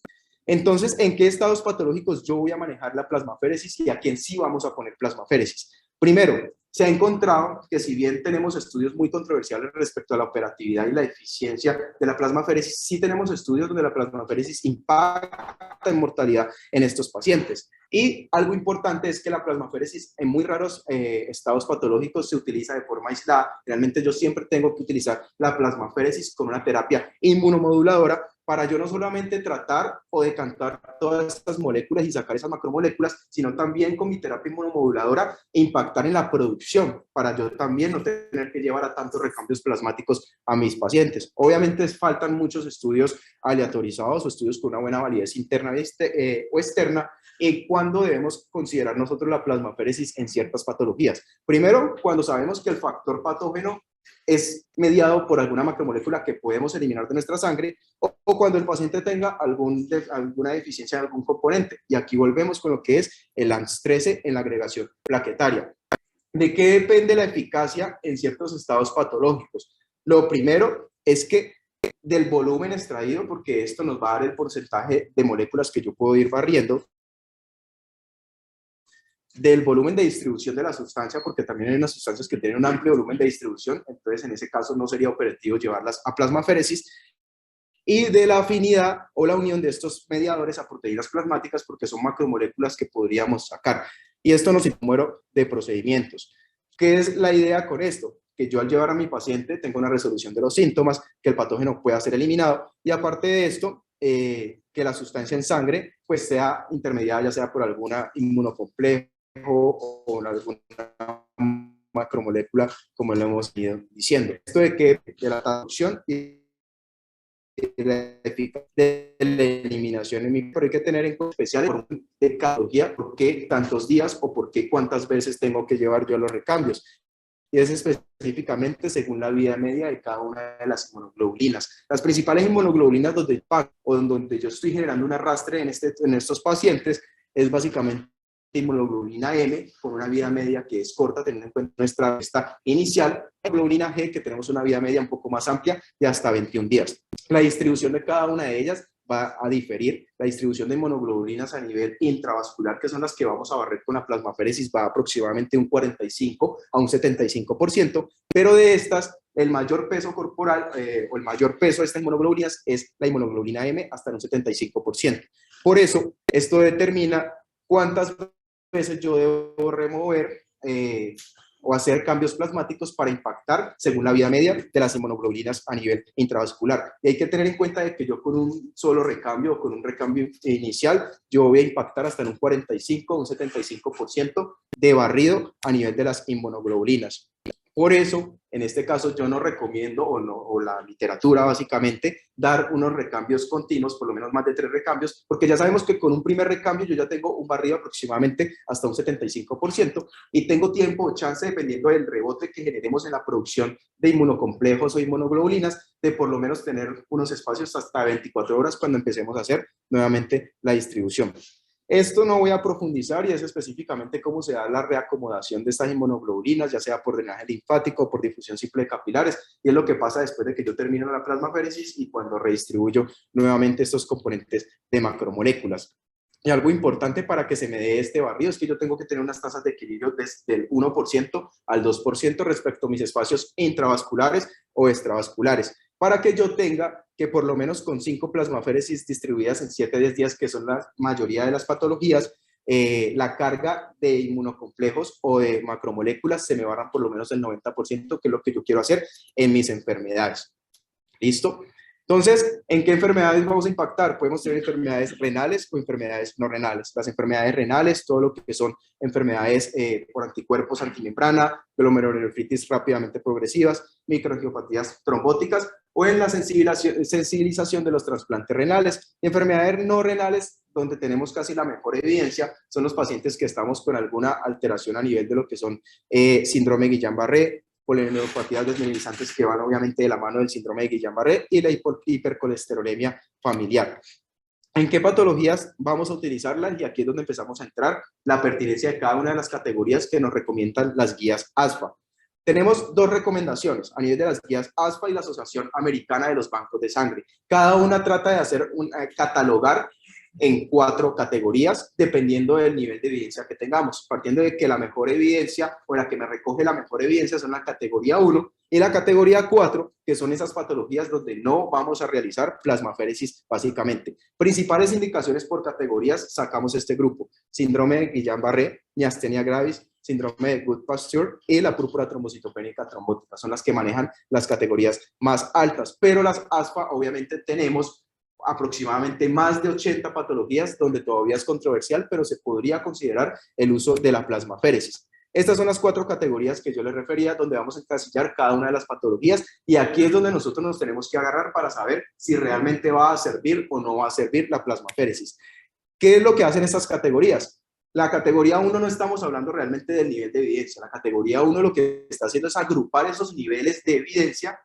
Entonces, ¿en qué estados patológicos yo voy a manejar la plasmaféresis y a quién sí vamos a poner plasmaféresis? Primero, se ha encontrado que si bien tenemos estudios muy controversiales respecto a la operatividad y la eficiencia de la plasmaféresis, sí tenemos estudios donde la plasmaféresis impacta en mortalidad en estos pacientes. Y algo importante es que la plasmaféresis en muy raros estados patológicos se utiliza de forma aislada. Realmente yo siempre tengo que utilizar la plasmaféresis con una terapia inmunomoduladora para yo no solamente tratar o decantar todas estas moléculas y sacar esas macromoléculas, sino también con mi terapia inmunomoduladora impactar en la producción, para yo también no tener que llevar a tantos recambios plasmáticos a mis pacientes. Obviamente faltan muchos estudios aleatorizados o estudios con una buena validez interna o externa, y cuándo debemos considerar nosotros la plasmaféresis en ciertas patologías. Primero, cuando sabemos que el factor patógeno es mediado por alguna macromolécula que podemos eliminar de nuestra sangre, o cuando el paciente tenga alguna deficiencia de algún componente. Y aquí volvemos con lo que es el ANS13 en la agregación plaquetaria. ¿De qué depende la eficacia en ciertos estados patológicos? Lo primero es que del volumen extraído, porque esto nos va a dar el porcentaje de moléculas que yo puedo ir barriendo, del volumen de distribución de la sustancia, porque también hay unas sustancias que tienen un amplio volumen de distribución, entonces en ese caso no sería operativo llevarlas a plasmaféresis, y de la afinidad o la unión de estos mediadores a proteínas plasmáticas, porque son macromoléculas que podríamos sacar. Y esto nos muero de procedimientos. ¿Qué es la idea con esto? Que yo al llevar a mi paciente tengo una resolución de los síntomas, que el patógeno pueda ser eliminado, y aparte de esto, que la sustancia en sangre pues sea intermediada, ya sea por alguna inmunocomplejo o alguna macromolécula, como lo hemos ido diciendo. Esto de que de la traducción y la eficacia de la eliminación en mi, pero hay que tener en cuenta especial de cada patología, por qué tantos días o por qué cuántas veces tengo que llevar yo los recambios. Y es específicamente según la vida media de cada una de las inmunoglobulinas. Las principales inmunoglobulinas donde yo estoy generando un arrastre en estos pacientes es básicamente inmunoglobulina M, con una vida media que es corta, teniendo en cuenta nuestra lista inicial, y globulina G, que tenemos una vida media un poco más amplia, de hasta 21 días. La distribución de cada una de ellas va a diferir. La distribución de inmunoglobulinas a nivel intravascular, que son las que vamos a barrer con la plasmaféresis, va aproximadamente un 45 a un 75%, pero de estas, el mayor peso corporal o el mayor peso de estas inmunoglobulinas es la inmunoglobulina M, hasta un 75%. Por eso, esto determina cuántas veces yo debo remover o hacer cambios plasmáticos para impactar según la vida media de las inmunoglobulinas a nivel intravascular. Y hay que tener en cuenta de que yo con un solo recambio o con un recambio inicial, yo voy a impactar hasta en un 45 o un 75% de barrido a nivel de las inmunoglobulinas. Por eso, en este caso, yo no recomiendo, o la literatura básicamente, dar unos recambios continuos, por lo menos más de 3 recambios, porque ya sabemos que con un primer recambio yo ya tengo un barrido aproximadamente hasta un 75% y tengo tiempo o chance, dependiendo del rebote que generemos en la producción de inmunocomplejos o inmunoglobulinas, de por lo menos tener unos espacios hasta 24 horas cuando empecemos a hacer nuevamente la distribución. Esto no voy a profundizar y es específicamente cómo se da la reacomodación de estas inmunoglobulinas, ya sea por drenaje linfático o por difusión simple de capilares, y es lo que pasa después de que yo termino la plasmaféresis y cuando redistribuyo nuevamente estos componentes de macromoléculas. Y algo importante para que se me dé este barrido es que yo tengo que tener unas tasas de equilibrio desde el 1% al 2% respecto a mis espacios intravasculares o extravasculares, para que yo tenga que por lo menos con 5 plasmaféresis distribuidas en 7-10 días, que son la mayoría de las patologías, la carga de inmunocomplejos o de macromoléculas se me barran por lo menos el 90%, que es lo que yo quiero hacer en mis enfermedades. ¿Listo? Entonces, ¿en qué enfermedades vamos a impactar? Podemos tener enfermedades renales o enfermedades no renales. Las enfermedades renales, todo lo que son enfermedades por anticuerpos antimembrana, glomerulonefritis rápidamente progresivas, microangiopatías trombóticas, o en la sensibilización de los trasplantes renales. Enfermedades no renales donde tenemos casi la mejor evidencia son los pacientes que estamos con alguna alteración a nivel de lo que son síndrome Guillain-Barré, polineuropatías desmineralizantes que van obviamente de la mano del síndrome de Guillain-Barré y la hipercolesterolemia familiar. ¿En qué patologías vamos a utilizarlas? Y aquí es donde empezamos a entrar la pertinencia de cada una de las categorías que nos recomiendan las guías ASFA. Tenemos dos recomendaciones a nivel de las guías ASFA y la Asociación Americana de los Bancos de Sangre. Cada una trata de hacer catalogar en 4 categorías, dependiendo del nivel de evidencia que tengamos, partiendo de que la mejor evidencia o la que me recoge la mejor evidencia son la categoría 1 y la categoría 4, que son esas patologías donde no vamos a realizar plasmaféresis básicamente. Principales indicaciones por categorías, sacamos este grupo: síndrome de Guillain-Barré, miastenia gravis, síndrome de Goodpasture y la púrpura trombocitopénica trombótica. Son las que manejan las categorías más altas, pero las ASFA obviamente tenemos aproximadamente más de 80 patologías donde todavía es controversial, pero se podría considerar el uso de la plasmaféresis. Estas son las 4 categorías que yo les refería, donde vamos a encasillar cada una de las patologías, y aquí es donde nosotros nos tenemos que agarrar para saber si realmente va a servir o no va a servir la plasmaféresis. ¿Qué es lo que hacen estas categorías? La categoría 1 no estamos hablando realmente del nivel de evidencia. La categoría 1 lo que está haciendo es agrupar esos niveles de evidencia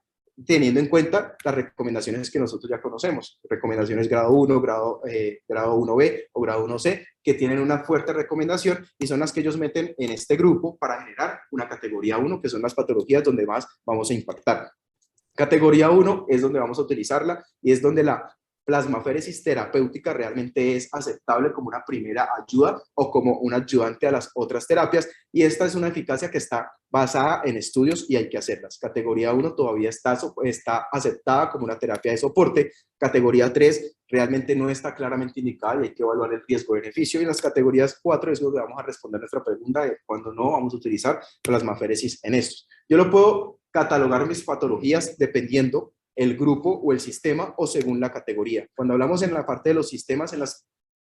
teniendo en cuenta las recomendaciones que nosotros ya conocemos, recomendaciones grado 1, grado 1B o grado 1C, que tienen una fuerte recomendación y son las que ellos meten en este grupo para generar una categoría 1, que son las patologías donde más vamos a impactar. Categoría 1 es donde vamos a utilizarla y es donde la plasmaféresis terapéutica realmente es aceptable como una primera ayuda o como un ayudante a las otras terapias, y esta es una eficacia que está basada en estudios y hay que hacerlas. Categoría 1 todavía está aceptada como una terapia de soporte. Categoría 3 realmente no está claramente indicada y hay que evaluar el riesgo-beneficio, y en las categorías 4 es donde vamos a responder nuestra pregunta de cuándo no vamos a utilizar plasmaféresis en estos. Yo lo puedo catalogar mis patologías dependiendo el grupo o el sistema o según la categoría. Cuando hablamos en la parte de los sistemas,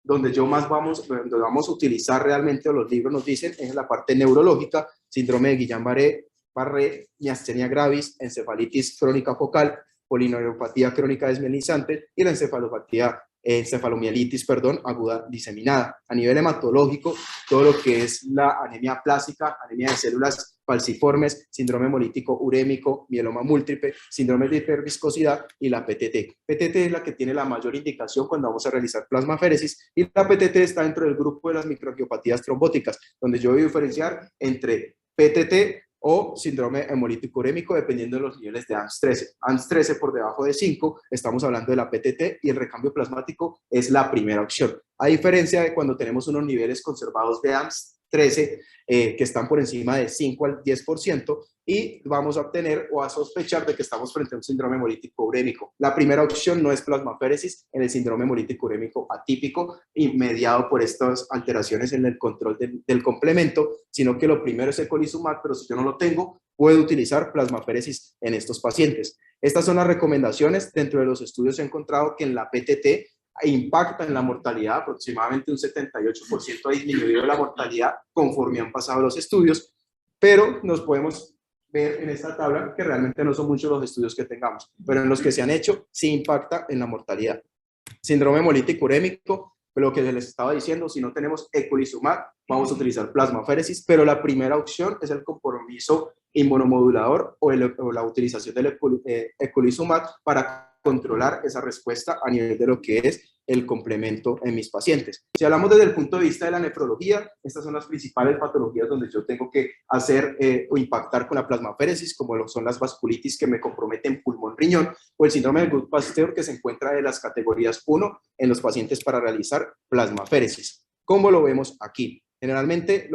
donde donde vamos a utilizar realmente, o los libros nos dicen, es la parte neurológica: síndrome de Guillain-Barré, miastenia gravis, encefalitis crónica focal, polineuropatía crónica desmielizante y la encefalomielitis aguda diseminada. A nivel hematológico, todo lo que es la anemia plástica, anemia de células falciformes, síndrome hemolítico urémico, mieloma múltiple, síndrome de hiperviscosidad y la PTT. PTT es la que tiene la mayor indicación cuando vamos a realizar plasmaféresis, y la PTT está dentro del grupo de las microangiopatías trombóticas, donde yo voy a diferenciar entre PTT o síndrome hemolítico urémico dependiendo de los niveles de ANS13. ANS13 por debajo de 5, estamos hablando de la PTT, y el recambio plasmático es la primera opción. A diferencia de cuando tenemos unos niveles conservados de ANS13 que están por encima de 5 al 10%, y vamos a obtener o a sospechar de que estamos frente a un síndrome hemolítico urémico. La primera opción no es plasmaféresis en el síndrome hemolítico urémico atípico y mediado por estas alteraciones en el control del complemento, sino que lo primero es eculizumab, pero si yo no lo tengo, puedo utilizar plasmaféresis en estos pacientes. Estas son las recomendaciones. Dentro de los estudios he encontrado que en la PTT impacta en la mortalidad, aproximadamente un 78% ha disminuido la mortalidad conforme han pasado los estudios, pero nos podemos ver en esta tabla que realmente no son muchos los estudios que tengamos, pero en los que se han hecho sí impacta en la mortalidad. Síndrome hemolítico urémico, lo que les estaba diciendo, si no tenemos eculizumab, vamos a utilizar plasmaféresis, pero la primera opción es el compromiso inmunomodulador o la utilización del eculizumab para controlar esa respuesta a nivel de lo que es el complemento en mis pacientes. Si hablamos desde el punto de vista de la nefrología, estas son las principales patologías donde yo tengo que hacer o impactar con la plasmaféresis, como lo son las vasculitis que me comprometen pulmón, riñón, o el síndrome de Goodpasture, que se encuentra de las categorías 1 en los pacientes para realizar plasmaféresis. ¿Cómo lo vemos aquí? Generalmente,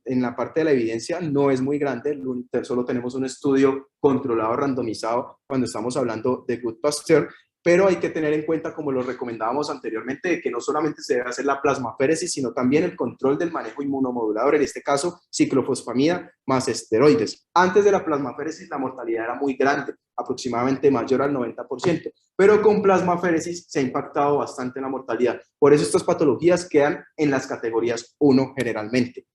en la parte de la evidencia no es muy grande, solo tenemos un estudio controlado, randomizado, cuando estamos hablando de Goodpasture, pero hay que tener en cuenta, como lo recomendábamos anteriormente, que no solamente se debe hacer la plasmaféresis, sino también el control del manejo inmunomodulador, en este caso, ciclofosfamida más esteroides. Antes de la plasmaféresis, la mortalidad era muy grande, aproximadamente mayor al 90%, pero con plasmaféresis se ha impactado bastante la mortalidad. Por eso estas patologías quedan en las categorías 1 generalmente.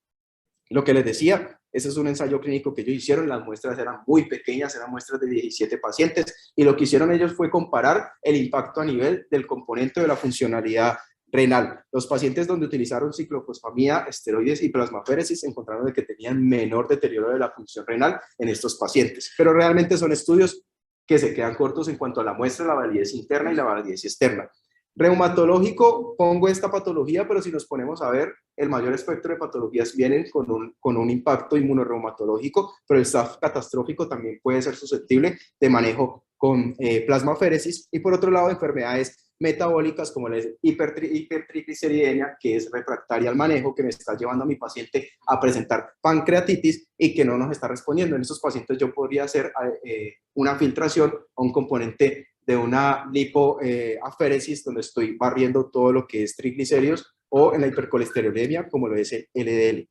Lo que les decía, ese es un ensayo clínico que ellos hicieron, las muestras eran muy pequeñas, eran muestras de 17 pacientes, y lo que hicieron ellos fue comparar el impacto a nivel del componente de la funcionalidad renal. Los pacientes donde utilizaron ciclofosfamida, esteroides y plasmaféresis encontraron de que tenían menor deterioro de la función renal en estos pacientes, pero realmente son estudios que se quedan cortos en cuanto a la muestra, la validez interna y la validez externa. Reumatológico, pongo esta patología, pero si nos ponemos a ver, el mayor espectro de patologías vienen con un impacto inmunorreumatológico, pero el SAF catastrófico también puede ser susceptible de manejo con plasmaféresis. Y por otro lado, enfermedades metabólicas como la hipertrigliceridemia, que es refractaria al manejo, que me está llevando a mi paciente a presentar pancreatitis y que no nos está respondiendo. En estos pacientes yo podría hacer una filtración a un componente de una lipoaféresis, donde estoy barriendo todo lo que es triglicéridos, o en la hipercolesterolemia, como lo es el LDL.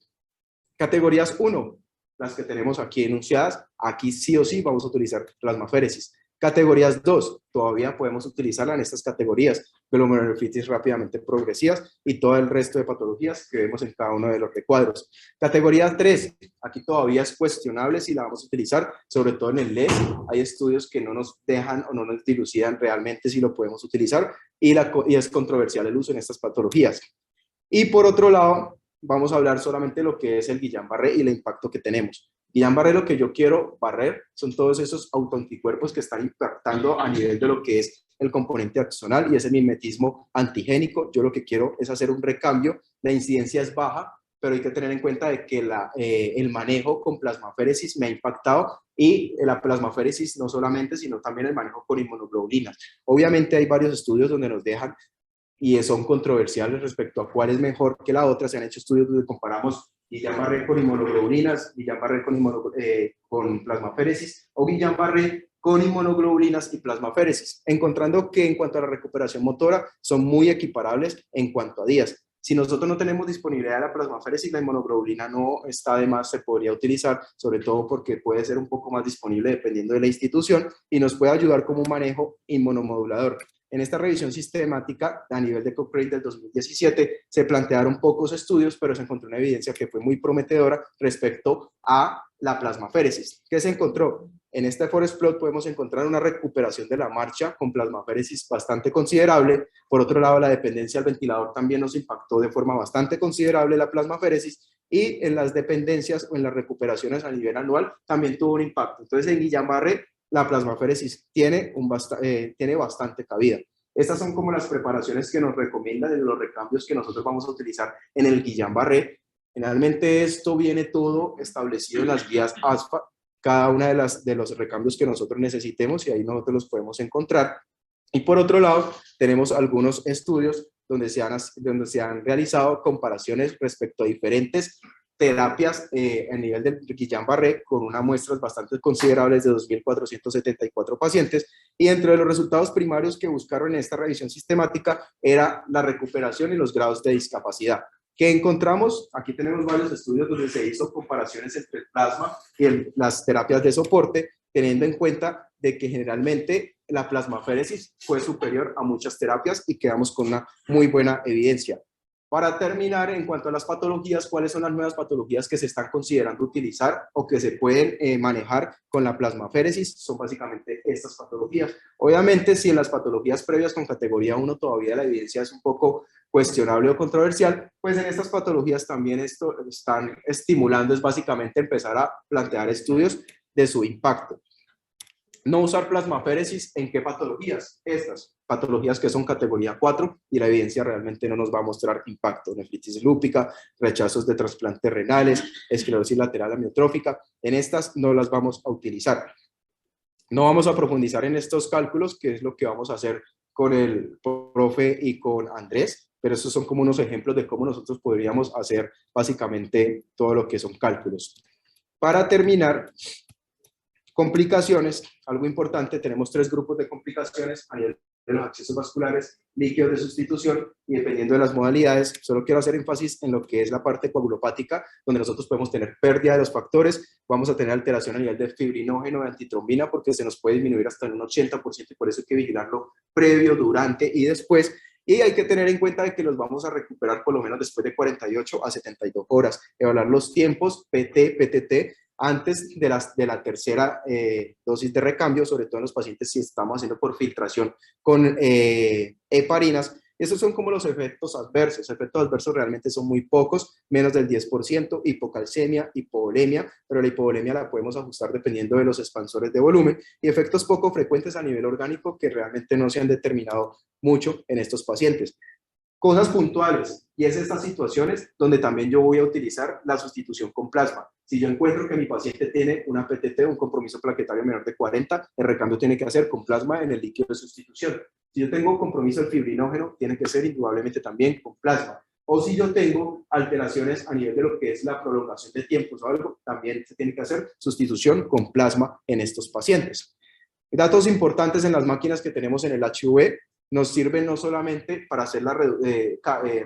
Categorías 1, las que tenemos aquí enunciadas, aquí sí o sí vamos a utilizar plasmaféresis. Categorías 2, todavía podemos utilizarla en estas categorías, glomerulonefritis rápidamente progresivas y todo el resto de patologías que vemos en cada uno de los recuadros. Categoría 3, aquí todavía es cuestionable si la vamos a utilizar, sobre todo en el LES. Hay estudios que no nos dejan o no nos dilucidan realmente si lo podemos utilizar y es controversial el uso en estas patologías. Y por otro lado, vamos a hablar solamente de lo que es el Guillain-Barré y el impacto que tenemos. Guillain-Barré, lo que yo quiero barrer son todos esos autoanticuerpos que están impactando a nivel de lo que es el componente axonal y ese mimetismo antigénico. Yo lo que quiero es hacer un recambio. La incidencia es baja, pero hay que tener en cuenta de que el manejo con plasmaféresis me ha impactado, y la plasmaféresis no solamente, sino también el manejo con inmunoglobulinas. Obviamente hay varios estudios donde nos dejan y son controversiales respecto a cuál es mejor que la otra. Se han hecho estudios donde comparamos Guillain-Barré con inmunoglobulinas, Guillain-Barré con plasmaféresis, o Guillain-Barré con inmunoglobulinas y plasmaféresis, encontrando que en cuanto a la recuperación motora son muy equiparables en cuanto a días. Si nosotros no tenemos disponibilidad de la plasmaféresis, la inmunoglobulina no está de más, se podría utilizar, sobre todo porque puede ser un poco más disponible dependiendo de la institución y nos puede ayudar como un manejo inmunomodulador. En esta revisión sistemática a nivel de Cochrane del 2017 se plantearon pocos estudios, pero se encontró una evidencia que fue muy prometedora respecto a la plasmaféresis. ¿Qué se encontró? En este forest plot podemos encontrar una recuperación de la marcha con plasmaféresis bastante considerable. Por otro lado, la dependencia al ventilador también nos impactó de forma bastante considerable la plasmaféresis, y en las dependencias o en las recuperaciones a nivel anual también tuvo un impacto. Entonces, en Guillain-Barré la plasmaféresis tiene bastante cabida. Estas son como las preparaciones que nos recomiendan de los recambios que nosotros vamos a utilizar en el Guillain-Barré. Generalmente esto viene todo establecido en las guías ASFA, cada una de los recambios que nosotros necesitemos, y ahí nosotros los podemos encontrar. Y por otro lado, tenemos algunos estudios donde se han realizado comparaciones respecto a diferentes terapias a nivel del Guillain-Barré, con unas muestras bastante considerables de 2.474 pacientes, y dentro de los resultados primarios que buscaron en esta revisión sistemática era la recuperación y los grados de discapacidad. ¿Qué encontramos? Aquí tenemos varios estudios donde se hizo comparaciones entre el plasma y las terapias de soporte, teniendo en cuenta de que generalmente la plasmaféresis fue superior a muchas terapias y quedamos con una muy buena evidencia. Para terminar, en cuanto a las patologías, ¿cuáles son las nuevas patologías que se están considerando utilizar o que se pueden manejar con la plasmaféresis? Son básicamente estas patologías. Obviamente, si en las patologías previas con categoría 1 todavía la evidencia es un poco cuestionable o controversial, pues en estas patologías también esto están estimulando, es básicamente empezar a plantear estudios de su impacto. No usar plasmaféresis, ¿en qué patologías? Estas patologías que son categoría 4 y la evidencia realmente no nos va a mostrar impacto. Nefritis lúpica, rechazos de trasplantes renales, esclerosis lateral amiotrófica, en estas no las vamos a utilizar. No vamos a profundizar en estos cálculos, que es lo que vamos a hacer con el profe y con Andrés, pero estos son como unos ejemplos de cómo nosotros podríamos hacer básicamente todo lo que son cálculos. Para terminar, complicaciones, algo importante, tenemos 3 grupos de complicaciones a nivel de los accesos vasculares, líquidos de sustitución, y dependiendo de las modalidades, solo quiero hacer énfasis en lo que es la parte coagulopática, donde nosotros podemos tener pérdida de los factores, vamos a tener alteración a nivel de fibrinógeno, de antitrombina, porque se nos puede disminuir hasta en un 80%, y por eso hay que vigilarlo previo, durante y después. Y hay que tener en cuenta de que los vamos a recuperar por lo menos después de 48 a 72 horas. Evaluar los tiempos PT, PTT, antes de la tercera dosis de recambio, sobre todo en los pacientes si estamos haciendo por filtración con heparinas, Esos son como los efectos adversos. Efectos adversos realmente son muy pocos, menos del 10%, hipocalcemia, hipovolemia, pero la hipovolemia la podemos ajustar dependiendo de los expansores de volumen, y efectos poco frecuentes a nivel orgánico que realmente no se han determinado mucho en estos pacientes. Cosas puntuales, y es estas situaciones donde también yo voy a utilizar la sustitución con plasma. Si yo encuentro que mi paciente tiene una PTT, un compromiso plaquetario menor de 40, el recambio tiene que hacer con plasma en el líquido de sustitución. Si yo tengo compromiso del fibrinógeno, tiene que ser indudablemente también con plasma. O si yo tengo alteraciones a nivel de lo que es la prolongación de tiempos o algo, también se tiene que hacer sustitución con plasma en estos pacientes. Datos importantes en las máquinas que tenemos en el HV: nos sirven no solamente para hacer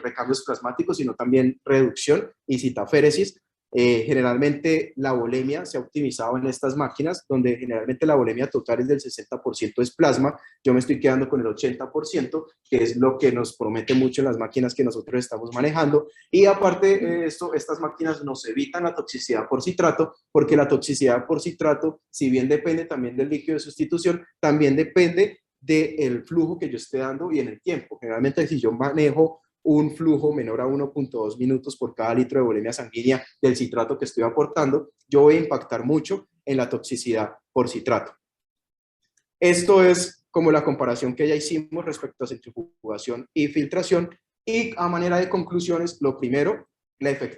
recambios plasmáticos, sino también reducción y citaféresis. Generalmente la volemia se ha optimizado en estas máquinas, donde generalmente la volemia total es del 60% es plasma. Yo me estoy quedando con el 80%, que es lo que nos promete mucho en las máquinas que nosotros estamos manejando. Y aparte de esto, estas máquinas nos evitan la toxicidad por citrato, porque la toxicidad por citrato, si bien depende también del líquido de sustitución, también depende del flujo que yo esté dando y en el tiempo. Generalmente, si yo manejo un flujo menor a 1.2 minutos por cada litro de volemia sanguínea del citrato que estoy aportando, yo voy a impactar mucho en la toxicidad por citrato. Esto es como la comparación que ya hicimos respecto a centrifugación y filtración, y a manera de conclusiones, lo primero,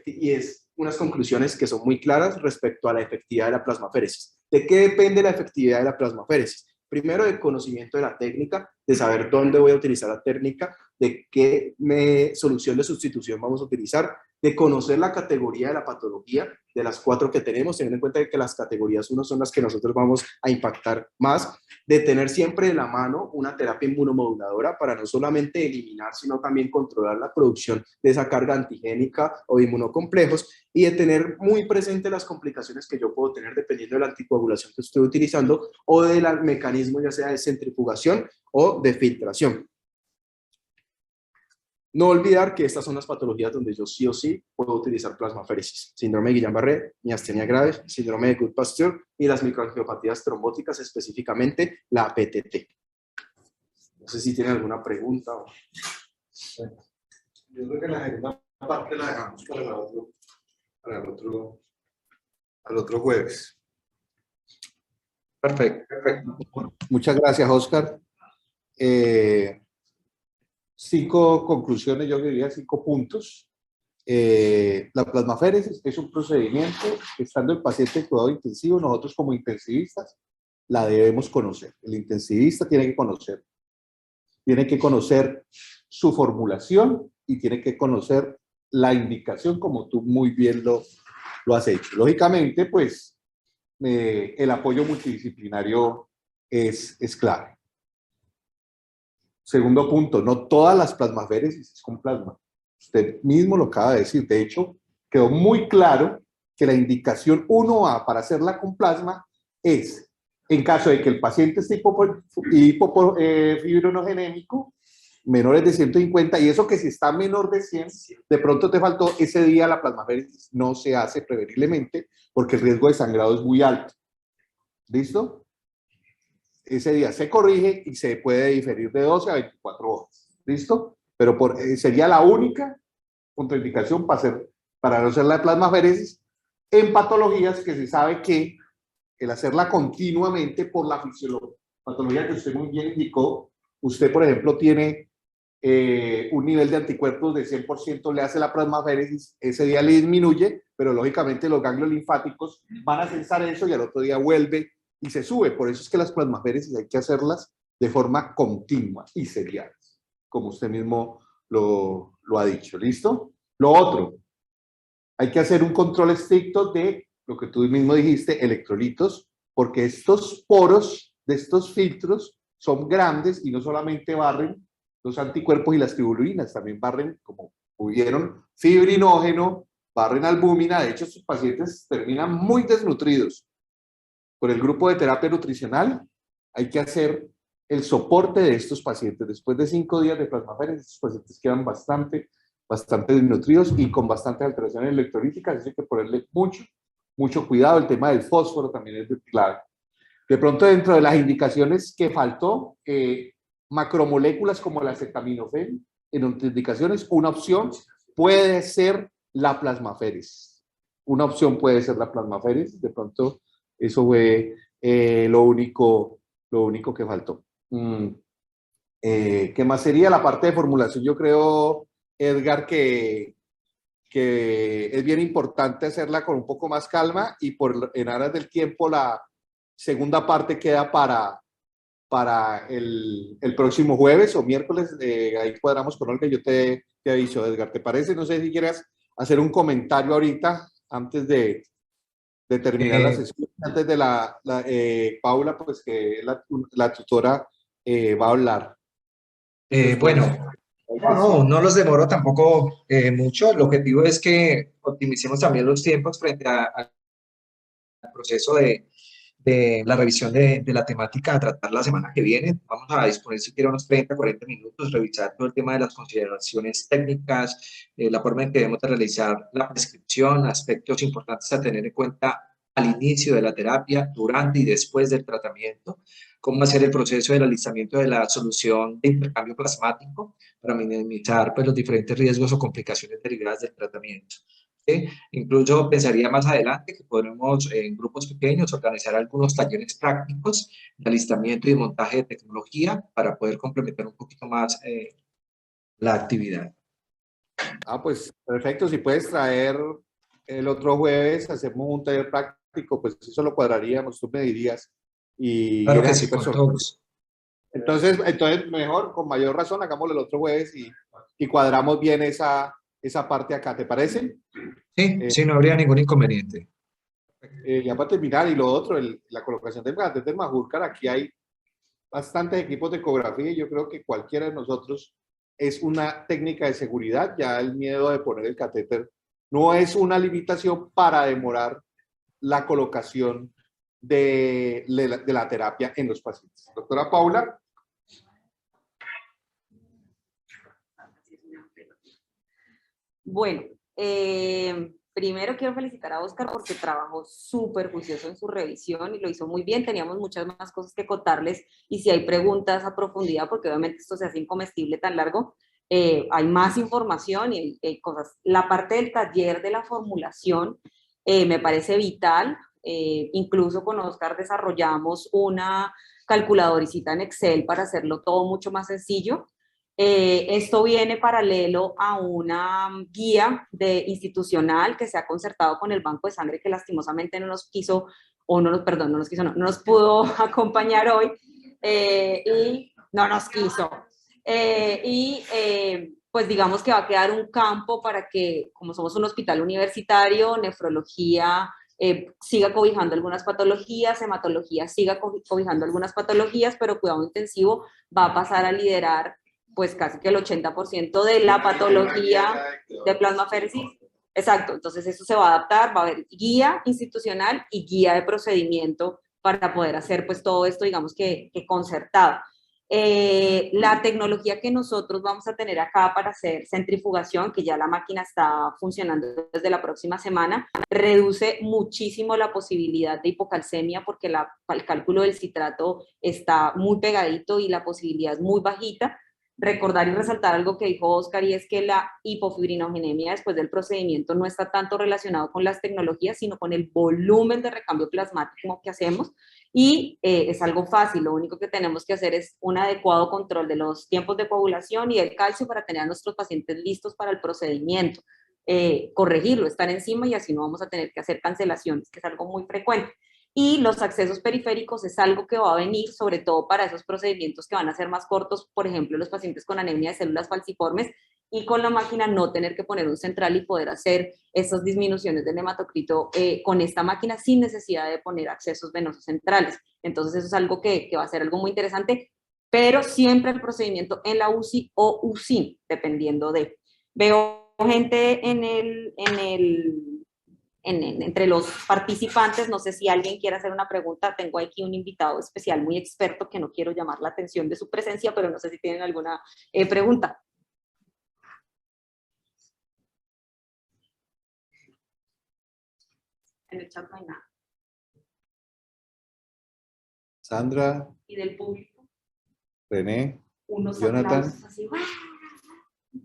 y es unas conclusiones que son muy claras respecto a la efectividad de la plasmaféresis. ¿De qué depende la efectividad de la plasmaféresis? Primero, del conocimiento de la técnica, de saber dónde voy a utilizar la técnica, de qué solución de sustitución vamos a utilizar, de conocer la categoría de la patología, de las 4 que tenemos, teniendo en cuenta que las categorías 1 son las que nosotros vamos a impactar más, de tener siempre de la mano una terapia inmunomoduladora para no solamente eliminar, sino también controlar la producción de esa carga antigénica o de inmunocomplejos, y de tener muy presente las complicaciones que yo puedo tener dependiendo de la anticoagulación que estoy utilizando o del mecanismo ya sea de centrifugación o de filtración. No olvidar que estas son las patologías donde yo sí o sí puedo utilizar plasmaféresis: síndrome de Guillain-Barré, miastenia grave, síndrome de Goodpasture y las microangiopatías trombóticas, específicamente la PTT. No sé si tienen alguna pregunta. Yo creo que la segunda parte la dejamos al otro jueves. Perfecto. Muchas gracias, Oscar. 5 conclusiones, yo diría 5 puntos. La plasmaféresis es un procedimiento que, estando el paciente en cuidado intensivo, nosotros como intensivistas la debemos conocer. El intensivista tiene que conocer su formulación y tiene que conocer la indicación, como tú muy bien lo has hecho. Lógicamente, pues, el apoyo multidisciplinario es clave. Segundo punto, no todas las plasmaféresis es con plasma. Usted mismo lo acaba de decir. De hecho, quedó muy claro que la indicación 1A para hacerla con plasma es en caso de que el paciente esté fibrinogenémico, menores de 150, y eso que si está menor de 100, de pronto te faltó ese día la plasmaféresis, no se hace preferiblemente porque el riesgo de sangrado es muy alto. ¿Listo? Ese día se corrige y se puede diferir de 12 a 24 horas. ¿Listo? Pero sería la única contraindicación para no hacer la plasmaféresis en patologías que se sabe que el hacerla continuamente por la patología que usted muy bien indicó, usted, por ejemplo, tiene un nivel de anticuerpos de 100%, le hace la plasmaféresis, ese día le disminuye, pero lógicamente los ganglios linfáticos van a censar eso y al otro día vuelve y se sube. Por eso es que las plasmaféresis hay que hacerlas de forma continua y serial, como usted mismo lo ha dicho. ¿Listo? Lo otro, hay que hacer un control estricto de lo que tú mismo dijiste, electrolitos, porque estos poros de estos filtros son grandes y no solamente barren los anticuerpos y las tribulinas, también barren, como hubieron, fibrinógeno, barren albúmina. De hecho, estos pacientes terminan muy desnutridos. Con el grupo de terapia nutricional hay que hacer el soporte de estos pacientes. Después de 5 días de plasmaféresis, estos pacientes quedan bastante desnutridos y con bastantes alteraciones electrolíticas, así que hay que ponerle mucho cuidado. El tema del fósforo también es clave. De pronto, dentro de las indicaciones que faltó, macromoléculas como el acetaminofén en nuestras indicaciones, una opción puede ser la plasmaféresis. Una opción puede ser la plasmaféresis, de pronto eso fue lo único que faltó. ¿Qué más sería la parte de formulación? Yo creo, Edgar, que es bien importante hacerla con un poco más calma y en aras del tiempo la segunda parte queda para el próximo jueves o miércoles. Ahí cuadramos con Olga y yo te aviso, Edgar. ¿Te parece? No sé si quieras hacer un comentario ahorita antes de terminar la sesión, antes de Paula, pues que es la tutora, va a hablar. Bueno, no los demoro tampoco mucho. El objetivo es que optimicemos también los tiempos frente al proceso de la revisión de la temática a tratar la semana que viene. Vamos a disponer siquiera unos 30, 40 minutos, revisar todo el tema de las consideraciones técnicas, la forma en que debemos de realizar la prescripción, aspectos importantes a tener en cuenta al inicio de la terapia, durante y después del tratamiento, cómo hacer el proceso del alistamiento de la solución de intercambio plasmático para minimizar pues, los diferentes riesgos o complicaciones derivadas del tratamiento. ¿Sí? Incluso pensaría más adelante que podremos en grupos pequeños organizar algunos talleres prácticos de alistamiento y de montaje de tecnología para poder complementar un poquito más la actividad. Pues perfecto, si puedes traer el otro jueves, hacemos un taller práctico, pues eso lo cuadraríamos, tú me dirías. Y Claro que eran sí, con personas. todos. Entonces mejor, con mayor razón, hagámoslo el otro jueves y cuadramos bien esa parte acá, ¿te parece? Sí, no habría ningún inconveniente. Ya para terminar, y lo otro, la colocación del catéter Majorcar, aquí hay bastantes equipos de ecografía y yo creo que cualquiera de nosotros es una técnica de seguridad. Ya el miedo de poner el catéter no es una limitación para demorar la colocación de la terapia en los pacientes. Doctora Paula. Bueno, primero quiero felicitar a Oscar porque trabajó súper juicioso en su revisión y lo hizo muy bien. Teníamos muchas más cosas que contarles y si hay preguntas a profundidad, porque obviamente esto se hace incomestible tan largo, hay más información y hay cosas. La parte del taller de la formulación me parece vital. Incluso con Oscar desarrollamos una calculadoricita en Excel para hacerlo todo mucho más sencillo. Esto viene paralelo a una guía institucional que se ha concertado con el Banco de Sangre que lastimosamente no nos quiso, o no nos, perdón, no nos pudo acompañar hoy y no nos quiso. Pues digamos que va a quedar un campo para que, como somos un hospital universitario, nefrología siga cobijando algunas patologías, hematología siga cobijando algunas patologías, pero cuidado intensivo va a pasar a liderar pues casi que el 80% de la patología de plasmaféresis. Exacto, entonces eso se va a adaptar, va a haber guía institucional y guía de procedimiento para poder hacer pues todo esto, digamos que concertado. La tecnología que nosotros vamos a tener acá para hacer centrifugación, que ya la máquina está funcionando desde la próxima semana, reduce muchísimo la posibilidad de hipocalcemia porque el cálculo del citrato está muy pegadito y la posibilidad es muy bajita. Recordar y resaltar algo que dijo Oscar y es que la hipofibrinogenemia después del procedimiento no está tanto relacionado con las tecnologías, sino con el volumen de recambio plasmático que hacemos y es algo fácil, lo único que tenemos que hacer es un adecuado control de los tiempos de coagulación y del calcio para tener a nuestros pacientes listos para el procedimiento, corregirlo, estar encima y así no vamos a tener que hacer cancelaciones, que es algo muy frecuente. Y los accesos periféricos es algo que va a venir sobre todo para esos procedimientos que van a ser más cortos, por ejemplo, los pacientes con anemia de células falciformes y con la máquina no tener que poner un central y poder hacer esas disminuciones del hematocrito con esta máquina sin necesidad de poner accesos venosos centrales. Entonces eso es algo que va a ser algo muy interesante, pero siempre el procedimiento en la UCI o UCIN, dependiendo de. Veo gente entre los participantes, no sé si alguien quiere hacer una pregunta, tengo aquí un invitado especial muy experto que no quiero llamar la atención de su presencia, pero no sé si tienen alguna pregunta. En el chat no hay nada. Sandra. ¿Y del público? René. Unos Jonathan. aplausos así.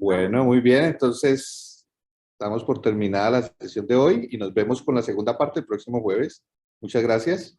Bueno, muy bien. Entonces, damos por terminada la sesión de hoy y nos vemos con la segunda parte el próximo jueves. Muchas gracias.